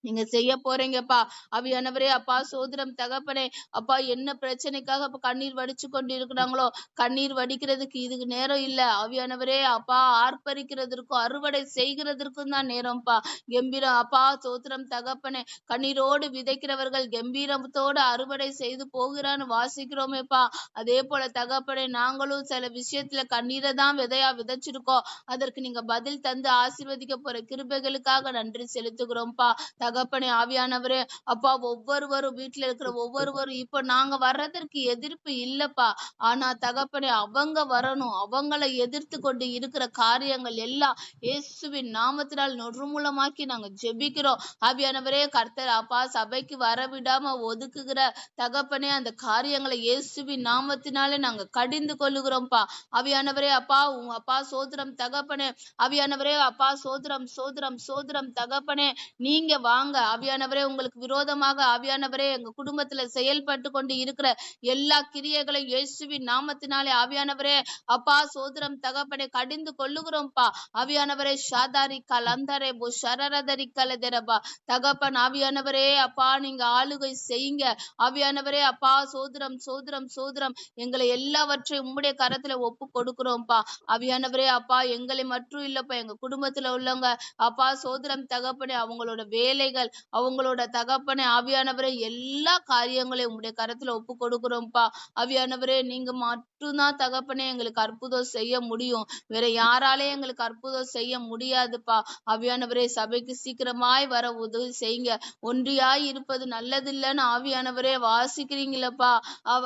நீங்க செய்ய போறீங்கப்பா. ஆவியானவரே அப்பா சோதரம் தகப்பனே அப்பா, என்ன பிரச்சனைக்காக அப்ப கண்ணீர் வடிச்சு கொண்டு இருக்கிறாங்களோ, கண்ணீர் வடிக்கிறதுக்கு இதுக்கு நேரம் இல்ல. ஆவியானவரே அப்பா, ஆர்ப்பரிக்கிறதற்கும் அறுவடை செய்கிறதற்கும் தான் நேரம்ப்பா. கம்பீரம் அப்பா சோத்திரம் தகப்பனே. கண்ணீரோடு விதைக்கிறவர்கள் கம்பீரத்தோடு அறுவடை செய்து போகிறான்னு வாசிக்கிறோமேப்பா. அதே போல தகப்பனே, நாங்களும் சில விஷயத்துல கண்ணீரை தான் விதையா விதைச்சிருக்கோம். அதற்கு நீங்க பதில் தந்து ஆசீர்வதிக்க போற கிருபைகளுக்காக நன்றி செலுத்துகிறோம்ப்பா. தகப்பனே ஆவியானவரே அப்பா, ஒவ்வொருவரும் வீட்டுல இருக்கிற ஒவ்வொருவரும் இப்ப நாங்க வர்றதற்கு எதிர்ப்பு இல்லப்பா. ஆனா தகப்பனே அவங்க வரணும். அவங்களை எதிர்த்து கொண்டு இருக்கிற காரியங்கள் எல்லாம் இயேசுவின் நாமத்தினால் நொறுமூலமாக்கி நாங்க ஜெபிக்கிறோம். ஆவியானவரே கர்த்தர் அப்பா, சபைக்கு வரவிடாம ஒதுக்குகிற தகப்பனே அந்த காரியங்களை இயேசுவின் நாமத்தினாலே நாங்க கடிந்து கொள்ளுகிறோம்ப்பா. ஆவியானவரே அப்பா, உங்க அப்பா சோதரம் தகப்பனே. ஆவியானவரே அப்பா சோதரம் சோதரம் சோதரம் தகப்பனே, நீங்க வாங்க. ஆவியானவரே உங்களுக்கு விரோதமாக ஆவியானவரே எங்க குடும்பத்துல செயல்பட்டு கொண்டு இருக்கிற எல்லா கிரியைகளையும் இயேசுவின் நாமத்தினாலே ஆவியானவரே அப்பா சோதரம் தகப்பனே கடிந்து கொள்ளுகிறோம்ப்பா. ஆவியானவரே ஷாதாரி கலந்தரே போ ஷரரதரி கலதரபா தகப்பன். ஆவியானவரே அப்பா, நீங்க ஆளுகை செய்யுங்க. ஆவியானவரே அப்பா சோதரம் சோதரம் சோதரம் எங்களை எல்லாவற்றையும் உம்முடைய கரத்துல ஒப்பு கொடுக்கிறோம்ப்பா. ஆவியானவரே அப்பா, எங்களை மட்டும் இல்லப்பா, எங்க குடும்பத்துல உள்ளவங்க அப்பா சோதரம் தகப்பனே, அவங்களோட வேலைகள், அவங்களோட தகப்பனே ஆவியானவரே எல்லா காரியங்களையும் உங்களுடைய கரத்துல ஒப்பு கொடுக்கிறோம்ப்பா. ஆவியானவரே நீங்க மட்டும்தான் தகப்பனே எங்களுக்கு அற்புதம் செய்ய முடியும். வேற யாராலே எங்களுக்கு அற்புதம் செய்ய முடியாதுப்பா. ஆவியானவரே சபைக்கு சீக்கிரமாய் வர உதவி செய்யுங்க. ஒன்றியாய் இருப்பது நல்லதில்லைன்னு ஆவியானவரே வாசிக்கிறீங்களப்பா.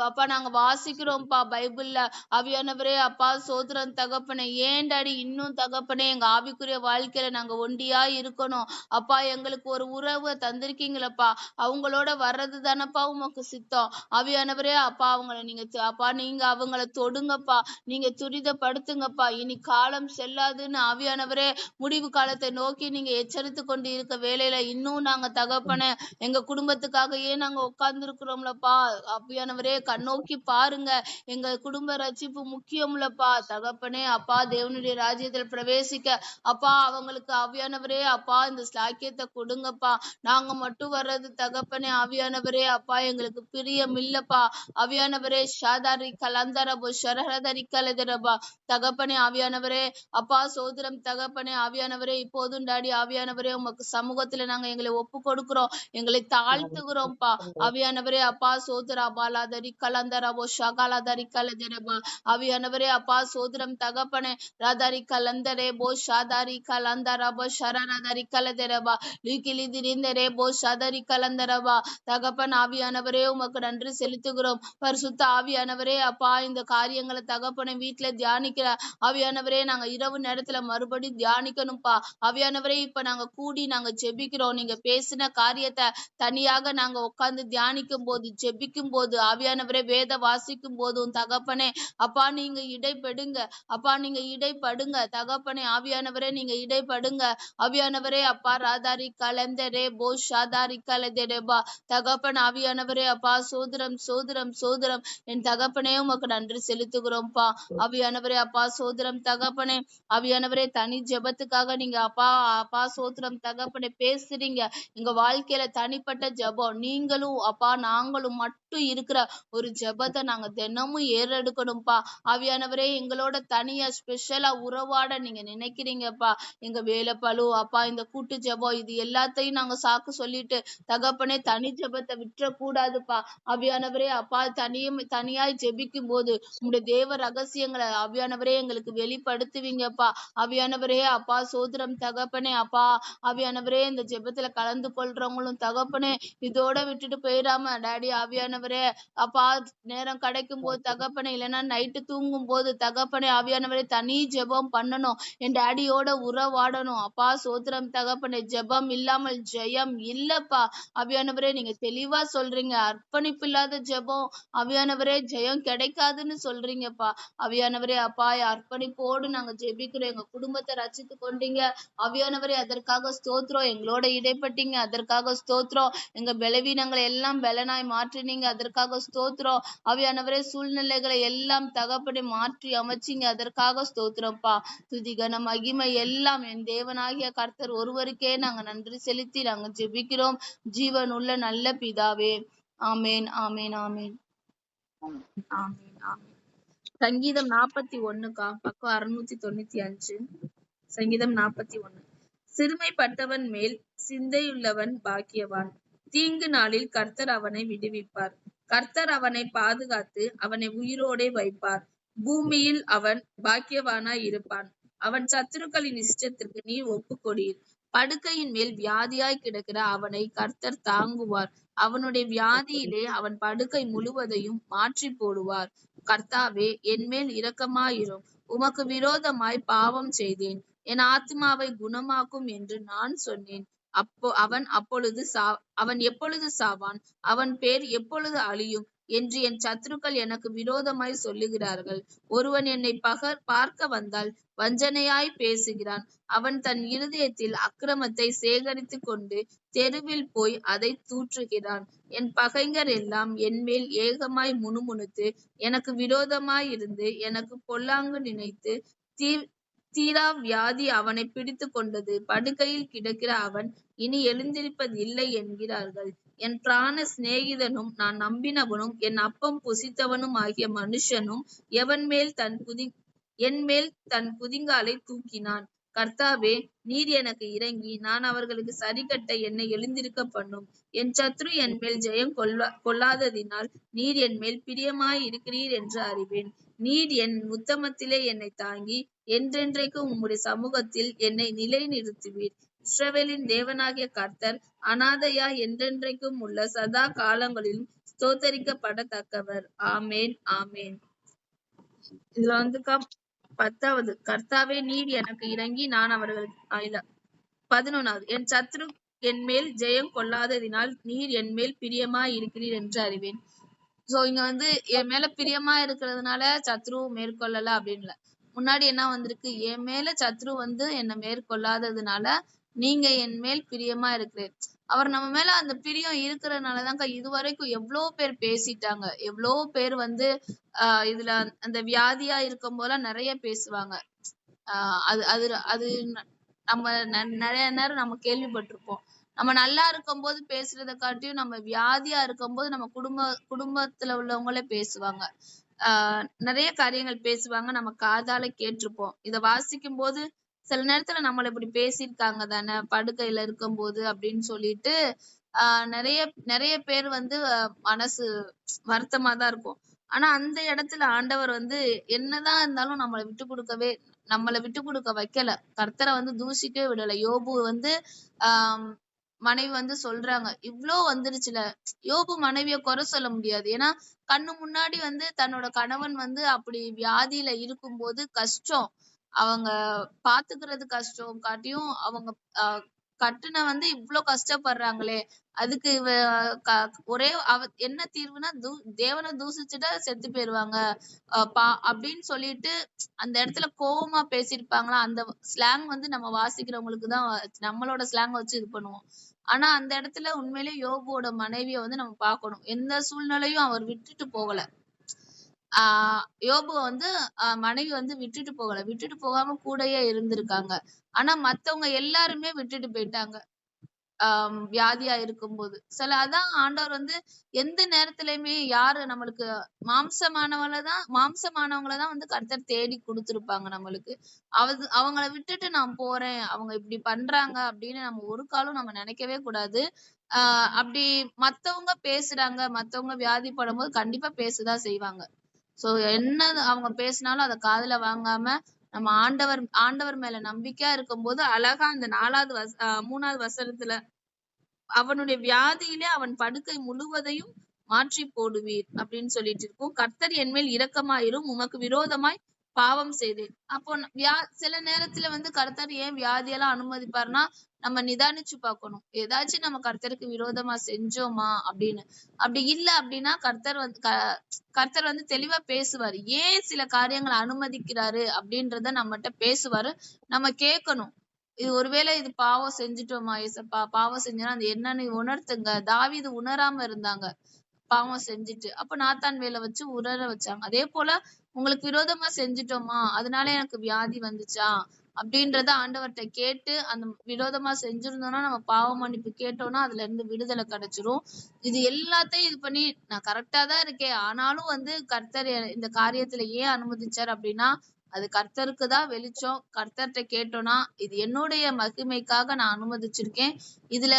அப்பா நாங்க வாசிக்கிறோம்ப்பா பைபிள்ல. ஆவியானவரே அப்பா சோதரன் தகப்பனே, ஏன் டாடி இன்னும் தகப்பனே எங்க ஆவிக்குரிய வாழ்க்கையில நாங்க ஒண்டியாய் இருக்கணும் அப்பா. எங்களுக்கு ஒரு உறவை தந்திருக்கீங்களப்பா. அவங்களோட வர்றது தானப்பா உமக்கு சித்தம். ஆவியானவரே அப்பா, அவங்கள நீங்க அப்பா நீங்க அவங்கள தொடுங்கப்பா. நீங்க துரிதப்படுத்துங்கப்பா. இனி காலம் செல்லாதுன்னு ஆவியானவரே முடிவு காலத்தை நோக்கி நீங்க எச்சரித்து கொண்டு இருக்க வேலையில இன்னும் நாங்க தகப்பனே எங்க குடும்பத்துக்காகவே நாங்க உட்கார்ந்து இருக்கிறோம்லப்பா. ஆவியானவரே கண்ணோக்கி பாருங்க. எங்க குடும்ப ரட்சிப்பு முக்கியம்லப்பா தகப்பனே. அப்பா தேவனுடைய ராஜ்யத்தில் பிரவேசிக்க அப்பா அவங்களுக்கு ஆவியானவரே அப்பா இந்த ஸ்லாக்கியத்தை கொடுங்கப்பா. நாங்க மட்டும் வர்றது தகப்பனே ஆவியானவரே அப்பா எங்களுக்கு பிரியம் இல்லப்பா. ஆவியானவரே ஷாதாரி கலந்தரபோ ஷரஹதரி கலதரபா தகப்பனே. ஆவியானவரே அப்பா சோதரம் தகப்பனே ஆவியானவரே, இப்போதும் டாடி ஆவியானவரே உமக்கு சமூகத்துல நாங்க எங்களை ஒப்பு கொடுக்கிறோம், எங்களை தாழ்த்துகிறோம்ப்பா. ஆவியானவரே அப்பா சோதரா பாலாதரி கலந்தரபோ ஷகாலாதரி கலதரபா ஆவியானவரே அப்பா சோதரம் தகப்பனே ராதாரி கலந்தரே போ ஷாதாரி கலந்தரபோ ஷரரதரி கலதரபா லிக கிளிதிரிந்த ரேபோ சதரி கலந்தரவா. தகப்பன் ஆவியானவரே உமக்கு நன்றி செலுத்துகிறோம். பரிசுத்த ஆவியானவரே அப்பா, இந்த காரியங்களை தகப்பனை வீட்டுல தியானிக்கிற ஆவியானவரே, நாங்க இரவு நேரத்துல மறுபடி தியானிக்கணும்ப்பா. ஆவியானவரே, இப்ப நாங்க கூடி நாங்க ஜெபிக்கிறோம். நீங்க பேசின காரியத்தை தனியாக நாங்க உட்கார்ந்து தியானிக்கும் போது, ஜெபிக்கும் போது, ஆவியானவரே வேத வாசிக்கும் போதும் தகப்பனே அப்பா நீங்க இடைப்படுங்க. அப்பா நீங்க இடைப்படுங்க தகப்பனே. ஆவியானவரே நீங்க இடைப்படுங்க. ஆவியானவரே அப்பா, ராதாரி கலந்தரே போ ஷாதாரி கலந்தரேபா. தகப்பன் ஆவியானவரே அப்பா, சோதரம் சோதரம் சோதரம். என் தகப்பனே உமக்கு நன்றி செலுத்துகிறோம்ப்பா. ஆவியானவரே அப்பா சோதரம் தகப்பனே. ஆவியானவரே தனி ஜெபத்துக்காக நீங்க அப்பா அப்பா சோதரம் தகப்பனே பேசுறீங்க. எங்க வாழ்க்கையில தனிப்பட்ட ஜெபம் நீங்களும் அப்பா நாங்களும் மட்டும் இருக்கிற ஒரு ஜெபத்தை நாங்க தினமும் ஏறெடுக்கணும்ப்பா. ஆவியானவரே எங்களோட தனியா ஸ்பெஷலா உறவாட நீங்க நினைக்கிறீங்கப்பா. எங்க வேலை பளு அப்பா, இந்த கூட்டு ஜெபம் இது எல்லாத்தையும் நாங்க சாக்கு சொல்லிட்டு தகப்பனே தனி ஜெபத்தை விட்டுற கூடாதுப்பா. ஆவியானவரே அப்பா, தனியாய் ஜெபிக்கும் போது உங்களுடைய தேவ ரகசியங்களை ஆவியானவரே எங்களுக்கு வெளிப்படுத்துவீங்கப்பா. ஆவியானவரே அப்பா சோதரம் தகப்பனே அப்பா. ஆவியானவரே இந்த ஜெபத்துல கலந்து கொள்றவங்களும் தகப்பனே இதோட விட்டுட்டு போயிடாம டாடி ஆவியானவரே அப்பா, நேரம் கிடைக்கும் போது தகப்பனே, இல்லைன்னா நைட்டு தூங்கும் போது தகப்பனே ஆவியானவரே தனி ஜெபம் பண்ணணும். என் டாடியோட உறவாடணும். அப்பா சோத்திரம் தகப்பனே. ஜெபம் இல்லாமல் ஜெயம் இல்லப்பா. ஆவியானவரே நீங்க தெளிவா சொல்றீங்க. அர்ப்பணிப்பு இல்லாத ஜெபம் ஆவியானவரே ஜெயம் கிடைக்காதுன்னு சொல்றீங்கப்பா. ஆவியானவரே அப்பா, அர்ப்பணிப்போடு நாங்க ஜெபிக்கிறோம். எங்க குடும்பத்தை ரட்சித்து கொண்டீங்க ஆவியானவரே, அதற்காக ஸ்தோத்திரம். எங்களோட இடைப்பட்டீங்க அதற்காக ஸ்தோத்திரம். எங்க பலவீனங்களை எல்லாம் பலனாய் மாற்றினீங்க அதற்காக ஸ்தோத்திரம். ஆவியானவரே சூழ்நிலைகளை எல்லாம் தகப்படி மாற்றி அமைச்சிங்க அதற்காக ஸ்தோத்திரம்ப்பா. துதி கன மகிமை எல்லாம் என் தேவனாகிய கர்த்தர் ஒருவருக்கே நாங்க நன்றி செலுத்தி நாங்க ஜெபிக்கிறோம். ஜீவன் உள்ள நல்ல பிதாவே. ஆமேன் ஆமேன் ஆமேன் ஆமேன் ஆமேன். சங்கீதம் 41 பக்கம் 695. சங்கீதம் 41. சிறுமைப்பட்டவன் மேல் சிந்தையுள்ளவன் பாக்கியவான். தீங்கு நாளில் கர்த்தர் அவனை விடுவிப்பார். கர்த்தர் அவனை பாதுகாத்து அவனை உயிரோடே வைப்பார். பூமியில் அவன் பாக்கியவானாய் இருப்பான். அவன் சத்துருக்களின் இஷ்டத்திற்கு நீ ஒப்புக்கொடீர். படுக்கையின் மேல் வியாதியாய் கிடக்கிற அவனை கர்த்தர் தாங்குவார். அவனுடைய வியாதியிலே அவன் படுக்கை முழுவதையும் மாற்றி போடுவார். கர்த்தாவே என்மேல் இரக்கமாயிரும். உமக்கு விரோதமாய் பாவம் செய்தேன். என் ஆத்மாவை குணமாக்கும் என்று நான் சொன்னேன். அவன் எப்பொழுது சாவான்? அவன் பேர் எப்பொழுது அழியும் என்று என் சத்துருக்கள் எனக்கு விரோதமாய் சொல்லுகிறார்கள். ஒருவன் என்னை பார்க்க வந்தால் வஞ்சனையாய் பேசுகிறான். அவன் தன் இருதயத்தில் அக்கிரமத்தை சேகரித்து கொண்டு தெருவில் போய் அதை தூற்றுகிறான். என் பகைஞர் எல்லாம் என்மேல் ஏகமாய் முணுமுணுத்து எனக்கு விரோதமாய் இருந்து எனக்கு பொல்லாங்கு நினைத்து தீரா வியாதி அவனை பிடித்து கொண்டது. படுக்கையில் கிடக்கிற அவன் இனி எழுந்திருப்பதில்லை என்கிறார்கள். என் பிராண சிநேகிதனும் நான் நம்பினவனும் என் அப்பம் புசித்தவனும் ஆகிய மனுஷனும் என் மேல் தன் குதிங்காலை தூக்கினான். கர்த்தாவே நீர் எனக்கு இறங்கி நான் அவர்களுக்கு சரிகட்ட என்னை எழுந்திருக்க பண்ணும். என் சத்ரு என் மேல் ஜெயம் கொள்ளாததினால் நீர் என் மேல் பிரியமாய் இருக்கிறீர் என்று அறிவேன். நீர் என் உத்தமத்திலே என்னை தாங்கி என்றென்றைக்கும் உம்முடைய சமூகத்தில் என்னை நிலை நிறுத்துவீர். இஸ்ரவேலின் தேவனாகிய கர்த்தர் அனாதையா என்றென்றைக்கும் உள்ள சதா காலங்களிலும் ஸ்தோத்தரிக்கப்படத்தக்கவர். ஆமேன் ஆமேன். இதுல 10வது, கர்த்தாவே நீர் எனக்கு இறங்கி நான் அவர்களுக்கு 11வது, என் சத்ரு என் மேல் ஜெயம் கொள்ளாததினால் நீர் என் மேல் பிரியமாய் இருக்கிறீர் என்று அறிவேன். சோ இங்க என் மேல பிரியமா இருக்கிறதுனால சத்ரு மேற்கொள்ளல அப்படின்னு. முன்னாடி என்ன வந்திருக்கு? என் மேல சத்ரு என்னை மேற்கொள்ளாததுனால நீங்க என் மேல் பிரியமா இருக்கிறேன். அவர் நம்ம மேல அந்த பிரியம் இருக்கிறதுனாலதான்க்கா இதுவரைக்கும் எவ்வளவு பேர் பேசிட்டாங்க. எவ்வளவு பேர் இதுல அந்த வியாதியா இருக்கும் போல நிறைய பேசுவாங்க. அது அது அது நம்ம நிறைய நேரம் நம்ம கேள்விப்பட்டிருப்போம். நம்ம நல்லா இருக்கும் போது பேசுறதை காட்டியும் நம்ம வியாதியா இருக்கும் போது நம்ம குடும்பத்துல உள்ளவங்களே பேசுவாங்க. நிறைய காரியங்கள் பேசுவாங்க. நம்ம காதால கேட்டிருப்போம். இத வாசிக்கும் போது சில நேரத்துல நம்மள இப்படி பேசியிருக்காங்க தானே படுக்கையில இருக்கும் போது அப்படின்னு சொல்லிட்டு நிறைய பேர் மனசு வருத்தமா தான் இருக்கும். ஆனா அந்த இடத்துல ஆண்டவர் என்னதான் இருந்தாலும் நம்மளை விட்டு கொடுக்க வைக்கல. கர்த்தரை தூசிக்கவே விடல. யோபு மனைவி வந்து சொல்றாங்க, இவ்ளோ வந்துருச்சுல. யோபு மனைவிய குறை சொல்ல முடியாது. ஏன்னா கண்ணு முன்னாடி வந்து தன்னோட கணவன் வந்து அப்படி வியாதியில இருக்கும்போது கஷ்டம். அவங்க பாத்துக்கிறது கஷ்டம் காட்டியும் அவங்க கட்டுன வந்து இவ்ளோ கஷ்டப்படுறாங்களே. அதுக்கு ஒரே என்ன தீர்வுனா தேவனை தூசிச்சுட்டா செத்து போயிருவாங்க அப்படின்னு சொல்லிட்டு அந்த இடத்துல கோவமா பேசியிருப்பாங்களா. அந்த ஸ்லாங் வந்து நம்ம வாசிக்கிறவங்களுக்கு தான் நம்மளோட ஸ்லாங் வச்சு இது பண்ணுவோம். ஆனா அந்த இடத்துல உண்மையிலேயே யோபுவோட மனைவியை வந்து நம்ம பார்க்கணும். எந்த சூழ்நிலையும் அவர் விட்டுட்டு போகல. யோபு வந்து மனைவி வந்து விட்டுட்டு போகல. விட்டுட்டு போகாம கூடயே இருந்திருக்காங்க. ஆனா மத்தவங்க எல்லாருமே விட்டுட்டு போயிட்டாங்க. வியாதியா இருக்கும்போது. அதான் ஆண்டவர் வந்து எந்த நேரத்திலயுமே யாரு நம்மளுக்கு மாம்சமானவங்களதான் வந்து கர்த்தர் தேடி கொடுத்திருப்பாங்க நம்மளுக்கு. அவங்கள விட்டுட்டு நான் போறேன், அவங்க இப்படி பண்றாங்க அப்படின்னு நம்ம ஒரு காலம் நம்ம நினைக்கவே கூடாது. அப்படி மத்தவங்க பேசுறாங்க, மத்தவங்க வியாதிப்படும் போது கண்டிப்பா பேசதான் செய்வாங்க. சோ என்ன அவங்க பேசினாலும் அதை காதுல வாங்காம நம்ம ஆண்டவர் மேல நம்பிக்கையா இருக்கும்போது அழகா அந்த 3வது வசனத்துல அவனுடைய வியாதியிலே அவன் படுக்கை முழுவதையும் மாற்றி போடுவீர் அப்படின்னு சொல்லிட்டு இருக்கும். கர்த்தர் என்மேல் இரக்கமாயிரும், உமக்கு விரோதமாய் பாவம் செய்தேன். அப்போ சில நேரத்துல வந்து கர்த்தர் ஏன் வியாதியெல்லாம் அனுமதிப்பாருன்னா நம்ம நிதானிச்சு பார்க்கணும். ஏதாச்சும் நம்ம கர்த்தருக்கு விரோதமா செஞ்சோமா அப்படின்னு. அப்படி இல்லை அப்படின்னா கர்த்தர் வந்து தெளிவா பேசுவாரு. ஏன் சில காரியங்களை அனுமதிக்கிறாரு அப்படின்றத நம்மகிட்ட பேசுவாரு. நம்ம கேட்கணும். இது ஒருவேளை இது பாவம் செஞ்சுட்டோமா ஏசப்பா, பாவம் செஞ்சோன்னா அது என்னன்னு உணர்த்துங்க. தாவீது உணராம இருந்தாங்க பாவம் செஞ்சுட்டு. அப்ப நாத்தான் வேலை வச்சு உணர வச்சாங்க. அதே போல உங்களுக்கு விரோதமா செஞ்சுட்டோமா, அதனால எனக்கு வியாதி வந்துச்சா அப்படின்றத ஆண்டவர்கிட்ட கேட்டு அந்த விரோதமா செஞ்சிருந்தோம்னா நம்ம பாவ மன்னிப்பு கேட்டோம்னா அதுல இருந்து விடுதலை கிடைச்சிரும். இது எல்லாத்தையும் இது பண்ணி நான் கரெக்டா தான் இருக்கேன், ஆனாலும் வந்து கர்த்தர் இந்த காரியத்துல ஏன் அனுமதிச்சார் அப்படின்னா அது கர்த்தருக்கு தான் வெளிச்சம். கர்த்தர்கிட்ட கேட்டோம்னா இது என்னுடைய மகிமைக்காக நான் அனுமதிச்சிருக்கேன். இதுல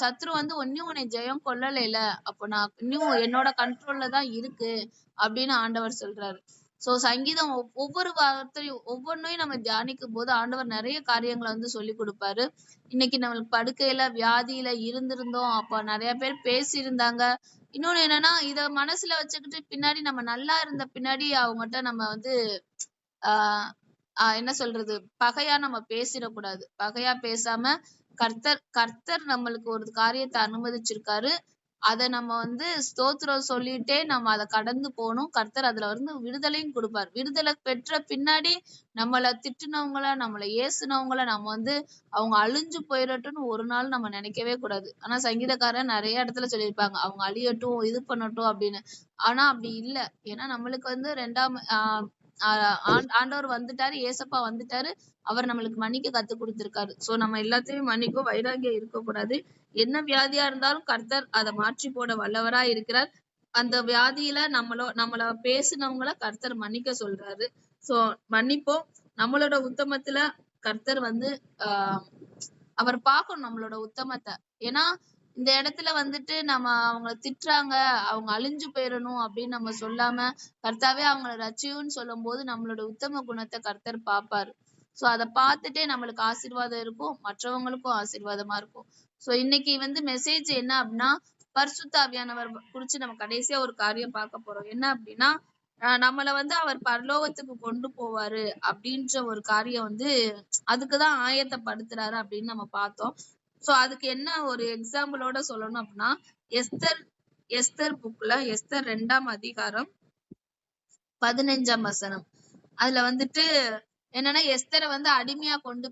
சத்ரு வந்து இன்னும் உன்னை ஜெயம் கொள்ளலைல, அப்போ நான் இன்னும் என்னோட கண்ட்ரோல்ல தான் இருக்கு அப்படின்னு ஆண்டவர் சொல்றாரு. சோ சங்கீதம் ஒவ்வொரு வார்த்தையும் ஒவ்வொன்றையும் நம்ம தியானிக்கும் போது ஆண்டவர் நிறைய காரியங்களை வந்து சொல்லி கொடுப்பாரு. இன்னைக்கு நம்மளுக்கு படுக்கையில வியாதியில இருந்திருந்தோம், அப்ப நிறைய பேர் பேசியிருந்தாங்க. இன்னொன்னு என்னன்னா இத மனசுல வச்சுக்கிட்டு பின்னாடி நம்ம நல்லா இருந்த பின்னாடி அவங்ககிட்ட நம்ம வந்து என்ன சொல்றது, பகையா நம்ம பேசிடக்கூடாது. பகையா பேசாம கர்த்தர் நம்மளுக்கு ஒரு காரியத்தை அனுமதிச்சிருக்காரு, அத நம்ம வந்து ஸ்தோத்திரம் சொல்லிட்டே நம்ம அதை கடந்து போகணும். கர்த்தர் அதுல வந்து விடுதலையும் கொடுப்பார். விடுதலை பெற்ற பின்னாடி நம்மளை திட்டுனவங்கள, நம்மளை ஏசுனவங்கள நம்ம வந்து அவங்க அழிஞ்சு போயிடட்டும்னு ஒரு நாள் நம்ம நினைக்கவே கூடாது. ஆனா சங்கீதக்காரன் நிறைய இடத்துல சொல்லியிருப்பாங்க அவங்க அழியட்டும், இது பண்ணட்டும் அப்படின்னு. ஆனா அப்படி இல்லை. ஏன்னா நம்மளுக்கு வந்து ஆண்டவர் வந்துட்டாரு, ஏசப்பா வந்துட்டாரு, அவர் நம்மளுக்கு மன்னிக்க கத்து கொடுத்திருக்காரு. சோ நம்ம எல்லாத்தையும் மன்னிக்கும், வைராகியம் இருக்கக்கூடாது. என்ன வியாதியா இருந்தாலும் கர்த்தர் அதை மாற்றி போட வல்லவரா இருக்கிறார். அந்த வியாதியில நம்மள பேசினவங்கள கர்த்தர் மன்னிக்க சொல்றாரு. சோ மன்னிப்போம். நம்மளோட உத்தமத்துல கர்த்தர் வந்து அவர் பார்க்கணும் நம்மளோட உத்தமத்தை. ஏன்னா இந்த இடத்துல வந்துட்டு நம்ம அவங்கள திட்டுறாங்க, அவங்க அழிஞ்சு போயிடணும் அப்படின்னு நம்ம சொல்லாம கர்த்தாவே அவங்கள ரட்சியும்னு சொல்லும் போது நம்மளோட உத்தம குணத்தை கர்த்தர் பார்ப்பாரு. சோ அதை பார்த்துட்டே நம்மளுக்கு ஆசீர்வாதம் இருக்கும், மற்றவங்களுக்கும் ஆசீர்வாதமா இருக்கும். சோ இன்னைக்கு வந்து மெசேஜ் என்ன அப்படின்னா பரிசுத்த ஆவியானவர் குறிச்சு நம்ம கடைசியா ஒரு காரியம் பார்க்க போறோம். என்ன அப்படின்னா நம்மள வந்து அவர் பரலோகத்துக்கு கொண்டு போவாரு அப்படின்ற ஒரு காரியம் வந்து அதுக்குதான் ஆயத்தப்படுத்துறாரு அப்படின்னு நம்ம பார்த்தோம். சோ அதுக்கு என்ன ஒரு எக்ஸாம்பிளோட சொல்லணும் அப்படின்னா எஸ்தர் புக்ல எஸ்தர் 2ஆம் அதிகாரம் 15ஆம் வசனம். அதுல வந்துட்டு என்னன்னா எஸ்தரை வந்து அடிமையா கொண்டு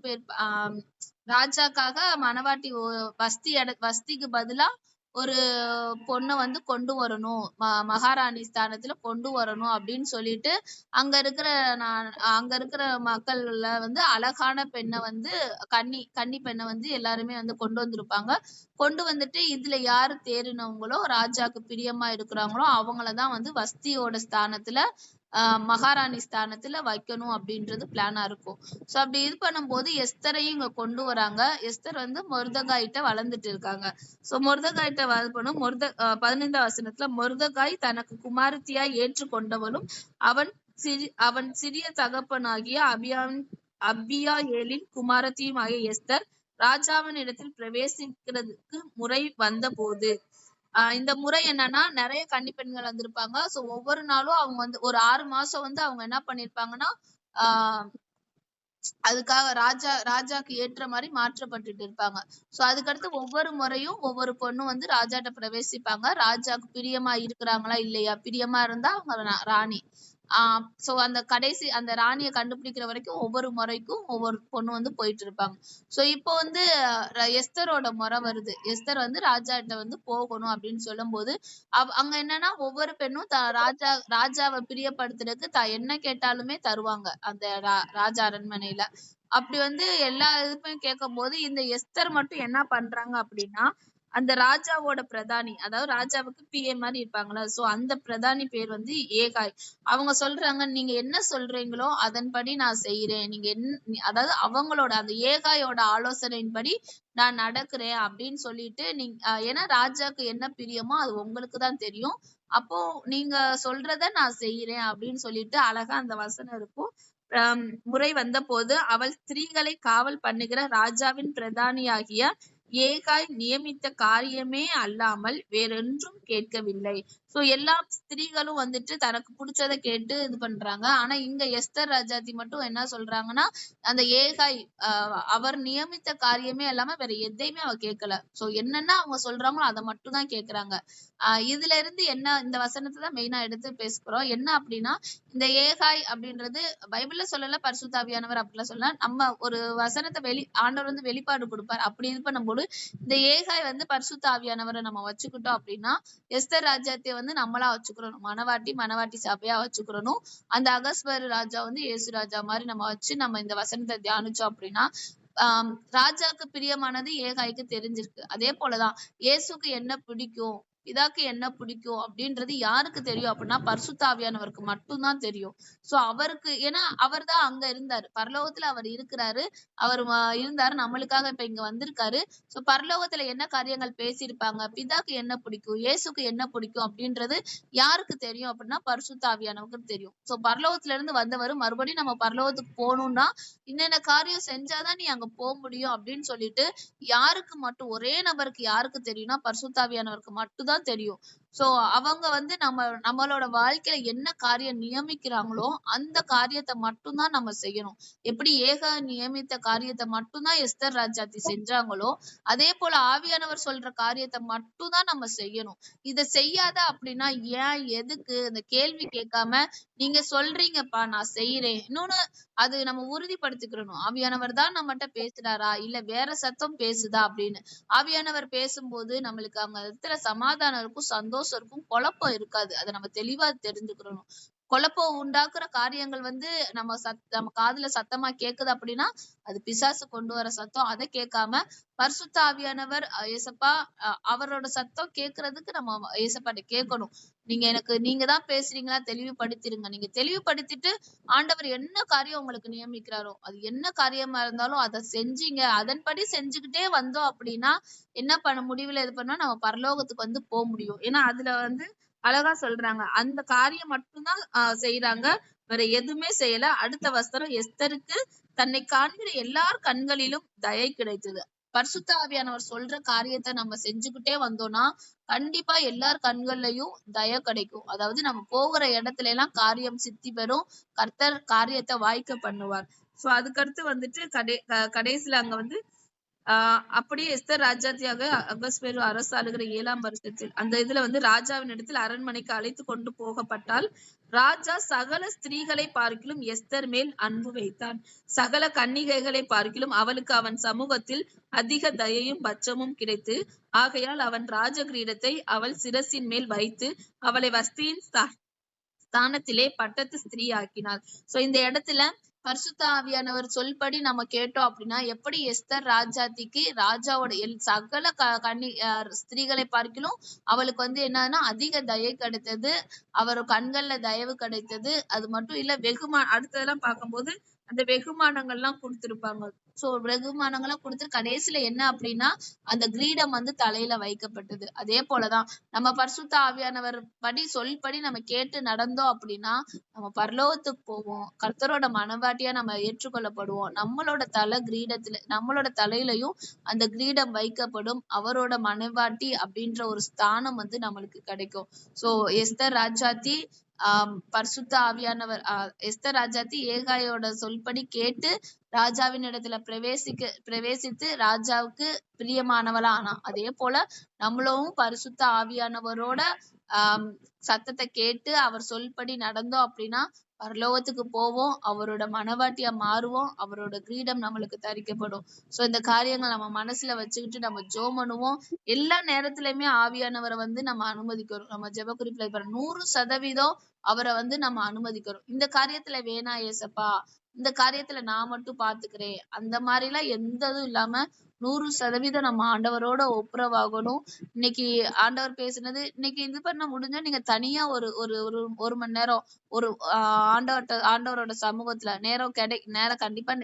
ராஜாக்காக மணவாட்டி வஸ்திக்கு பதிலா ஒரு பொண்ணை வந்து கொண்டு வரணும், மகாராணி ஸ்தானத்துல கொண்டு வரணும் அப்படின்னு சொல்லிட்டு அங்க இருக்கிற மக்கள்ல வந்து அழகான பெண்ணை வந்து கன்னி பெண்ணை வந்து எல்லாருமே வந்து கொண்டு வந்திருப்பாங்க. கொண்டு வந்துட்டு இதுல யாரு தேறினவங்களோ ராஜாக்கு பிரியமா இருக்கிறாங்களோ அவங்களதான் வந்து வஸ்தியோட ஸ்தானத்துல மகாராணி ஸ்தானத்துல வைக்கணும் அப்படின்றது பிளானா இருக்கும். சோ அப்படி இது பண்ணும்போது எஸ்தரையும் இங்க கொண்டு வராங்க. எஸ்தர் வந்து மொர்தெகாய்ட்ட வளர்ந்துட்டு இருக்காங்க. சோ மொர்தெகாய்ட்ட வளர்ப்பனும் 15ஆம் வசனத்துல மொர்தெகாய் தனக்கு குமாரத்தியாய் ஏற்றுக்கொண்டவளும் அவன் சிறிய தகப்பனாகிய அபியாயேலின் குமாரத்தியும் ஆகிய எஸ்தர் ராஜாவின் இடத்தில் பிரவேசிக்கிறதுக்கு முறை வந்த போது இந்த முறை என்னன்னா நிறைய கன்னி பெண்கள் வந்திருப்பாங்க. சோ ஒவ்வொரு நாளும் அவங்க வந்து ஒரு 6 மாசம் வந்து அவங்க என்ன பண்ணிருப்பாங்கன்னா ஆஹ் அதுக்காக ராஜாக்கு ஏற்ற மாதிரி மாற்றப்பட்டுட்டு இருப்பாங்க. சோ அதுக்கடுத்து ஒவ்வொரு முறையும் ஒவ்வொரு பொண்ணும் வந்து ராஜாட்ட பிரவேசிப்பாங்க. ராஜாக்கு பிரியமா இருக்கிறாங்களா இல்லையா, பிரியமா இருந்தா அவங்க ராணி. சோ அந்த கடைசி அந்த ராணியை கண்டுபிடிக்கிற வரைக்கும் ஒவ்வொரு முறைக்கும் ஒவ்வொரு பொண்ணு வந்து போயிட்டு இருப்பாங்க. சோ இப்போ வந்து எஸ்தரோட முறை வருது. எஸ்தர் வந்து ராஜாட்ட வந்து போகணும் அப்படின்னு சொல்லும் போது அங்க என்னன்னா ஒவ்வொரு பெண்ணும் ராஜாவை பிரியப்படுத்துறதுக்கு என்ன கேட்டாலுமே தருவாங்க அந்த ராஜா அரண்மனையில. அப்படி வந்து எல்லா இதுமே கேட்கும் போது இந்த எஸ்தர் மட்டும் என்ன பண்றாங்க அப்படின்னா அந்த ராஜாவோட பிரதானி, அதாவது ராஜாவுக்கு பிஏ மாதிரி இருப்பாங்களா, சோ அந்த பிரதானி பேர் வந்து ஏகாய். அவங்க சொல்றாங்க நீங்க என்ன சொல்றீங்களோ அதன்படி நான் செய்யறேன். நீங்க அதாவது அவங்களோட அந்த ஏகாயோட ஆலோசனையின்படி நான் நடக்கிறேன் அப்படின்னு சொல்லிட்டு நீங்க ஏன்னா ராஜாக்கு என்ன பிரியமோ அது உங்களுக்கு தான் தெரியும். அப்போ நீங்க சொல்றத நான் செய்யறேன் அப்படின்னு சொல்லிட்டு அழகா அந்த வசனம் இருக்கும். முறை வந்த போது அவள் ஸ்திரீகளை காவல் பண்ணுகிற ராஜாவின் பிரதானியாகிய ஏகாய் நியமித்த காரியமே அல்லாமல் வேறொன்றும் கேட்கவில்லை. சோ எல்லா ஸ்திரீகளும் வந்துட்டு தனக்கு பிடிச்சதை கேட்டு இது பண்றாங்க. ஆனா இங்க எஸ்தர் ராஜாத்தி மட்டும் என்ன சொல்றாங்கன்னா அந்த ஏகாய் அவர் நியமித்த காரியமே இல்லாம வேற எதையுமே அவ கேட்கல. சோ என்னன்னா அவங்க சொல்றாங்களோ அதை மட்டும் தான் கேக்குறாங்க. இதுல இருந்து என்ன இந்த வசனத்தை தான் மெயினா எடுத்து பேசுறோம். என்ன அப்படின்னா இந்த ஏகாய் அப்படின்றது பைபிள்ல சொல்லல, பரிசுத்த ஆவியானவர் அப்படிலாம் சொல்லலாம். நம்ம ஒரு வசனத்தை ஆண்டவர் வந்து வெளிப்பாடு கொடுப்பார். அப்படி இது பண்ணும்போது இந்த ஏகாய் வந்து பரிசுத்த ஆவியானவரை நம்ம வச்சுக்கிட்டோம் அப்படின்னா எஸ்தர் ராஜ்யத்தை வந்து நம்மளா வச்சுக்கிறோம். மனவாட்டி சபையா வச்சுக்கிறோம். அந்த அகஸ்வர் ராஜா வந்து இயேசு ராஜா மாதிரி நம்ம வச்சு நம்ம இந்த வசனத்தை தியானிச்சோம் அப்படின்னா ராஜாக்கு பிரியமானது ஏகாய்க்கு தெரிஞ்சிருக்கு. அதே போலதான் இயேசுக்கு என்ன பிடிக்கும், பிதாக்கு என்ன பிடிக்கும் அப்படின்றது யாருக்கு தெரியும் அப்படின்னா பரிசுத்த ஆவியானவருக்கு மட்டும்தான் தெரியும். சோ அவருக்கு, ஏன்னா அவர் தான் அங்க இருந்தாரு, பரலோகத்துல அவர் இருக்கிறாரு. அவர் இருந்தாரு, நம்மளுக்காக இப்ப இங்க வந்திருக்காரு. சோ பரலோகத்துல என்ன காரியங்கள் பேசியிருப்பாங்க, பிதாக்கு என்ன பிடிக்கும், இயேசுக்கு என்ன பிடிக்கும் அப்படின்றது யாருக்கு தெரியும் அப்படின்னா பரிசுத்த ஆவியானவருக்கு தெரியும். சோ பரலோகத்துல இருந்து வந்தவர் மறுபடியும் நம்ம பரலோகத்துக்கு போகணும்னா என்னென்ன காரியம் செஞ்சாதான் நீ அங்க போக முடியும் அப்படின்னு சொல்லிட்டு யாருக்கு மட்டும், ஒரே நபருக்கு யாருக்கு தெரியும்னா பரிசுத்த ஆவியானவருக்கு மட்டும்தான் தெரியும். சோ அவங்க வந்து நம்மளோட வாழ்க்கையில என்ன காரியம் நியமிக்கிறாங்களோ அந்த காரியத்தை மட்டும்தான் நம்ம செய்யணும். எப்படி ஏக நியமித்த காரியத்தை மட்டும்தான் எஸ்தர் ராஜாத்தி செஞ்சாங்களோ அதே போல ஆவியானவர் சொல்ற காரியத்தை மட்டும்தான் நம்ம செய்யணும். இதை செய்யாத அப்படின்னா ஏன் எதுக்கு இந்த கேள்வி கேட்காம நீங்க சொல்றீங்கப்பா நான் செய்யறேன், இன்னொன்னு அது நம்ம உறுதிப்படுத்திக்கிறணும். ஆவியானவர் தான் நம்மகிட்ட பேசுறாரா இல்ல வேற சத்தம் பேசுதா அப்படின்னு. ஆவியானவர் பேசும்போது நம்மளுக்கு அங்க இடத்துல சமாதானம் இருக்கும், சந்தோஷம் இருக்கும், குழப்பம் இருக்காது. அதை நம்ம தெளிவா தெரிஞ்சுக்கிறணும். குழப்பம் உண்டாக்குற காரியங்கள் வந்து நம்ம காதுல சத்தமா கேக்குது அப்படின்னா அது பிசாசு கொண்டு வர சத்தம். அதை கேட்காம பரிசுத்த ஆவியானவர் ஏசப்பா அவரோட சத்தம் கேட்கறதுக்கு நம்ம ஏசப்பாட்ட கேட்கணும். நீங்க தான் பேசுறீங்களா, தெளிவுபடுத்திருங்க. நீங்க தெளிவுபடுத்திட்டு ஆண்டவர் என்ன காரியம் உங்களுக்கு நியமிக்கிறாரோ அது என்ன காரியமா இருந்தாலும் அதை செஞ்சீங்க, அதன்படி செஞ்சுக்கிட்டே வந்தோம் அப்படின்னா என்ன பண்ண முடிவுல இது பண்ணா நம்ம பரலோகத்துக்கு வந்து போக முடியும். ஏன்னா அதுல வந்து அழகா சொல்றாங்க அந்த காரியம் மட்டும்தான் செய்யறாங்க, வேற எதுவுமே செய்யல. அடுத்த வசனம், எஸ்தருக்கு தன்னை காண்கிற எல்லார் கண்களிலும் தயை கிடைத்தது. பரிசுத்த ஆவியானவர் சொல்ற காரியத்தை நம்ம செஞ்சுக்கிட்டே வந்தோம்னா கண்டிப்பா எல்லார் கண்கள்லயும் தயை கிடைக்கும். அதாவது நம்ம போகிற இடத்துல எல்லாம் காரியம் சித்தி பெறும், கர்த்தர் காரியத்தை வாய்க்க பண்ணுவார். சோ அதுக்கடுத்து வந்துட்டு கடைசியில அங்க வந்து அப்படியே எஸ்தர் ராஜாத்தியாக அகஸ்வேரு அரசாளுகிற 7ஆம் வருஷத்தில் அந்த இதுல வந்து ராஜாவின் இடத்தில் அரண்மனைக்கு அழைத்து கொண்டு போகப்பட்டால் ராஜா சகல ஸ்திரீகளை பார்க்கிலும் எஸ்தர் மேல் அன்பு வைத்தான். சகல கன்னிகைகளை பார்க்கிலும் அவளுக்கு அவன் சமூகத்தில் அதிக தயையும் பட்சமும் கிடைத்து ஆகையால் அவன் ராஜ கிரீடத்தை அவள் சிரசின் மேல் வைத்து அவளை வஸ்தியின் ஸ்தானத்திலே பட்டத்து ஸ்திரீ ஆக்கினாள். சோ இந்த இடத்துல பரிசுத்த ஆவியானவர் சொல்படி நம்ம கேட்டோம் அப்படின்னா எப்படி எஸ்தர் ராஜாத்திக்கு ராஜாவோட சகல ஸ்திரீகளை பார்க்கலும் அவளுக்கு வந்து என்னன்னா அதிக தயை கிடைத்தது, அவர் கண்கள்ல தயவு கிடைத்தது. அது மட்டும் இல்ல அடுத்ததெல்லாம் பார்க்கும்போது அந்த வெகுமானங்கள்லாம் கொடுத்திருப்பாங்க. சோ வெகுமானங்கள்லாம் கொடுத்துட்டு கடைசியில என்ன அப்படின்னா அந்த கிரீடம் வந்து தலையில வைக்கப்பட்டது. அதே போலதான் நம்ம பரிசுத்த ஆவியானவர் சொல்படி நம்ம கேட்டு நடந்தோம் அப்படின்னா நம்ம பரலோகத்துக்கு போவோம். கர்த்தரோட மனவாட்டியா நம்ம ஏற்றுக்கொள்ளப்படுவோம். நம்மளோட தலையிலையும் அந்த கிரீடம் வைக்கப்படும். அவரோட மனவாட்டி அப்படின்ற ஒரு ஸ்தானம் வந்து நம்மளுக்கு கிடைக்கும். சோ எஸ்தர் ராஜாத்தி பரிசுத்த ஆவியானவர் எஸ்தர் ராஜாத்தி ஏகாயோட சொல்படி கேட்டு ராஜாவின் இடத்துல பிரவேசித்து ராஜாவுக்கு பிரியமானவளா ஆனா. அதே போல நம்மளும் பரிசுத்த ஆவியானவரோட சத்தத்தை கேட்டு அவர் சொல்படி நடந்தோம் அப்படின்னா பரலோகத்துக்கு போவோம். அவரோட மனவாட்டியா மாறுவோம். அவரோட கிரீடம் நம்மளுக்கு தரிக்கப்படும். சோ இந்த காரியங்கள் நம்ம மனசுல வச்சுக்கிட்டு நம்ம ஜெபம் பண்ணுவோம். எல்லா நேரத்திலயுமே ஆவியானவரை வந்து நம்ம அனுமதிக்கிறோம். நம்ம ஜெப குறிப்புல 100% அவரை வந்து நம்ம அனுமதிக்கிறோம். இந்த காரியத்துல வேணா ஏசப்பா, இந்த காரியத்துல நான் மட்டும் பாத்துக்கிறேன், அந்த மாதிரி எல்லாம் எந்த இதுவும் இல்லாம 100% நம்ம ஆண்டவரோட ஒப்புரவாகணும். இன்னைக்கு ஆண்டவர் பேசுனது இன்னைக்கு இது பண்ண முடிஞ்சா நீங்க தனியா ஒரு ஒரு ஒரு ஒரு மணி நேரம் ஒரு ஆண்டவரோட சமூகத்துல நேரம் கண்டிப்பா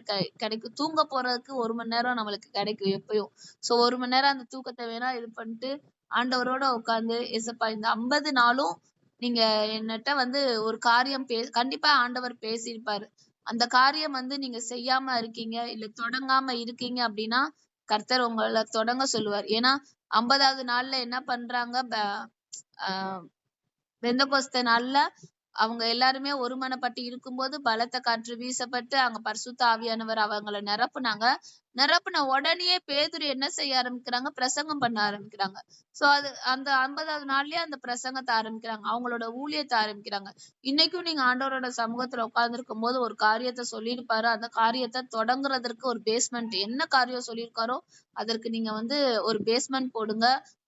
கிடைக்கும். தூங்க போறதுக்கு 1 மணி நேரம் நம்மளுக்கு கிடைக்கும் எப்பயும். சோ 1 மணி நேரம் அந்த தூக்கத்தை வேணா இது பண்ணிட்டு ஆண்டவரோட உட்கார்ந்து ஏசப்பா இந்த 50 நாளும் நீங்க என்னட்ட வந்து ஒரு காரியம் கண்டிப்பா ஆண்டவர் பேசியிருப்பாரு. அந்த காரியம் வந்து நீங்க செய்யாம இருக்கீங்க இல்ல தொடங்காம இருக்கீங்க அப்படின்னா கர்த்தர் உங்களை தொடங்க சொல்லுவார். ஏன்னா 50வது நாள்ல என்ன பண்றாங்க, பெந்தெகோஸ்தே நாள்ல அவங்க எல்லாருமே ஒருமனப்பட்டு இருக்கும்போது பலத்த காற்று வீசப்பட்டு அங்க பரிசுத்த ஆவியானவர் அவங்களை நிரப்புன உடனே பேதுரு என்ன செய்ய ஆரம்பிக்கிறாங்க, பிரசங்கம் பண்ண ஆரம்பிக்கிறாங்க. சோ அது அந்த 50வது நாள்லயே அந்த பிரசங்கத்தை ஆரம்பிக்கிறாங்க, அவங்களோட ஊழியத்தை ஆரம்பிக்கிறாங்க. இன்னைக்கும் நீங்க ஆண்டவரோட சமூகத்துல உட்கார்ந்து இருக்கும் போது ஒரு காரியத்தை சொல்லியிருப்பாரு. அந்த காரியத்தை தொடங்குறதற்கு ஒரு பேஸ்மெண்ட், என்ன காரியம் சொல்லியிருக்காரோ அதற்கு நீங்க வந்து ஒரு பேஸ்மெண்ட் போடுங்க.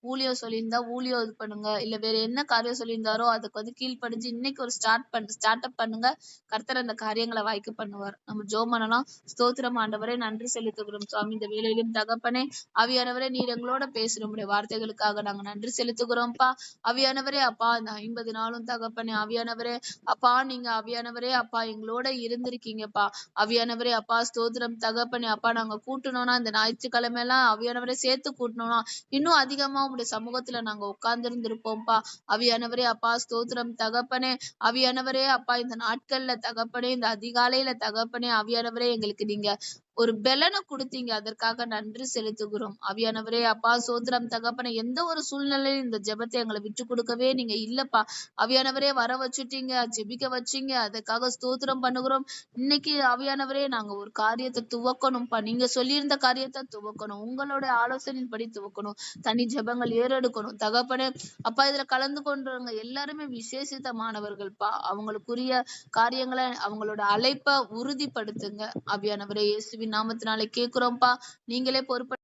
ஊழியம் சொல்லியிருந்தா ஊழியம் இது பண்ணுங்க, இல்ல வேற என்ன காரியம் சொல்லியிருந்தாரோ அதுக்கு வந்து கீழ்ப்படிஞ்சு இன்னைக்கு ஒரு ஸ்டார்ட் அப் பண்ணுங்க. கர்த்தர் அந்த காரியங்களை வாய்க்க பண்ணுவார். நம்ம ஜெபம் பண்ணலாம். ஸ்தோத்திரம் ஆண்டவரே, நன்றி செலுத்துகிறோம் சுவாமி. இந்த வேலையிலும் தகப்பனே ஆவியானவரே, நீர் எங்களோட பேசுற உடைய வார்த்தைகளுக்காக நாங்க நன்றி செலுத்துகிறோம்ப்பா. ஆவியானவரே அப்பா, இந்த 50 நாளும் தகப்பனே ஆவியானவரே அப்பா, நீங்க ஆவியானவரே அப்பா எங்களோட இருந்திருக்கீங்கப்பா. ஆவியானவரே அப்பா ஸ்தோத்திரம் தகப்பனே அப்பா, நாங்க கூட்டணும்னா இந்த ஞாயிற்றுக்கிழமை எல்லாம் ஆவியானவரே சேர்த்து கூட்டணும்னா இன்னும் அதிகமா உங்களுடைய சமூகத்துல நாங்க உட்கார்ந்து இருந்திருப்போம்ப்பா. ஆவியானவரே அப்பா ஸ்தோத்திரம் தகப்பனே. ஆவியானவரே அப்பா, இந்த நாட்கள்ல தகப்பனே, இந்த அதிகாலையில தகப்பனே ஆவியானவரே எங்களுக்கு நீங்க ஒரு பெலனை கொடுத்தீங்க, அதற்காக நன்றி செலுத்துகிறோம். ஆவியானவரே அப்பா சோத்திரம் தகப்பனே, எந்த ஒரு சூழ்நிலையும் இந்த ஜெபத்தை எங்களை விட்டு கொடுக்கவே நீங்க இல்லப்பா. ஆவியானவரே வர வச்சுட்டீங்க, ஜெபிக்க வச்சீங்க, அதற்காக ஸ்தோத்திரம் பண்ணுகிறோம். இன்னைக்கு ஆவியானவரே நாங்க ஒரு காரியத்தை துவக்கணும்ப்பா. நீங்க சொல்லியிருந்த காரியத்தை துவக்கணும், உங்களோட ஆலோசனையின்படி துவக்கணும், தனி ஜெபங்கள் ஏறெடுக்கணும் தகப்பனே. அப்பா இதுல கலந்து கொண்டவங்க எல்லாருமே விசேஷித்தமானவர்கள்ப்பா. அவங்களுக்குரிய காரியங்களை அவங்களோட அழைப்பை உறுதிப்படுத்துங்க. ஆவியானவரே இயேசுவின் நாமத்தினாலே கேட்கிறோம்ப்பா. நீங்களே பொறுப்ப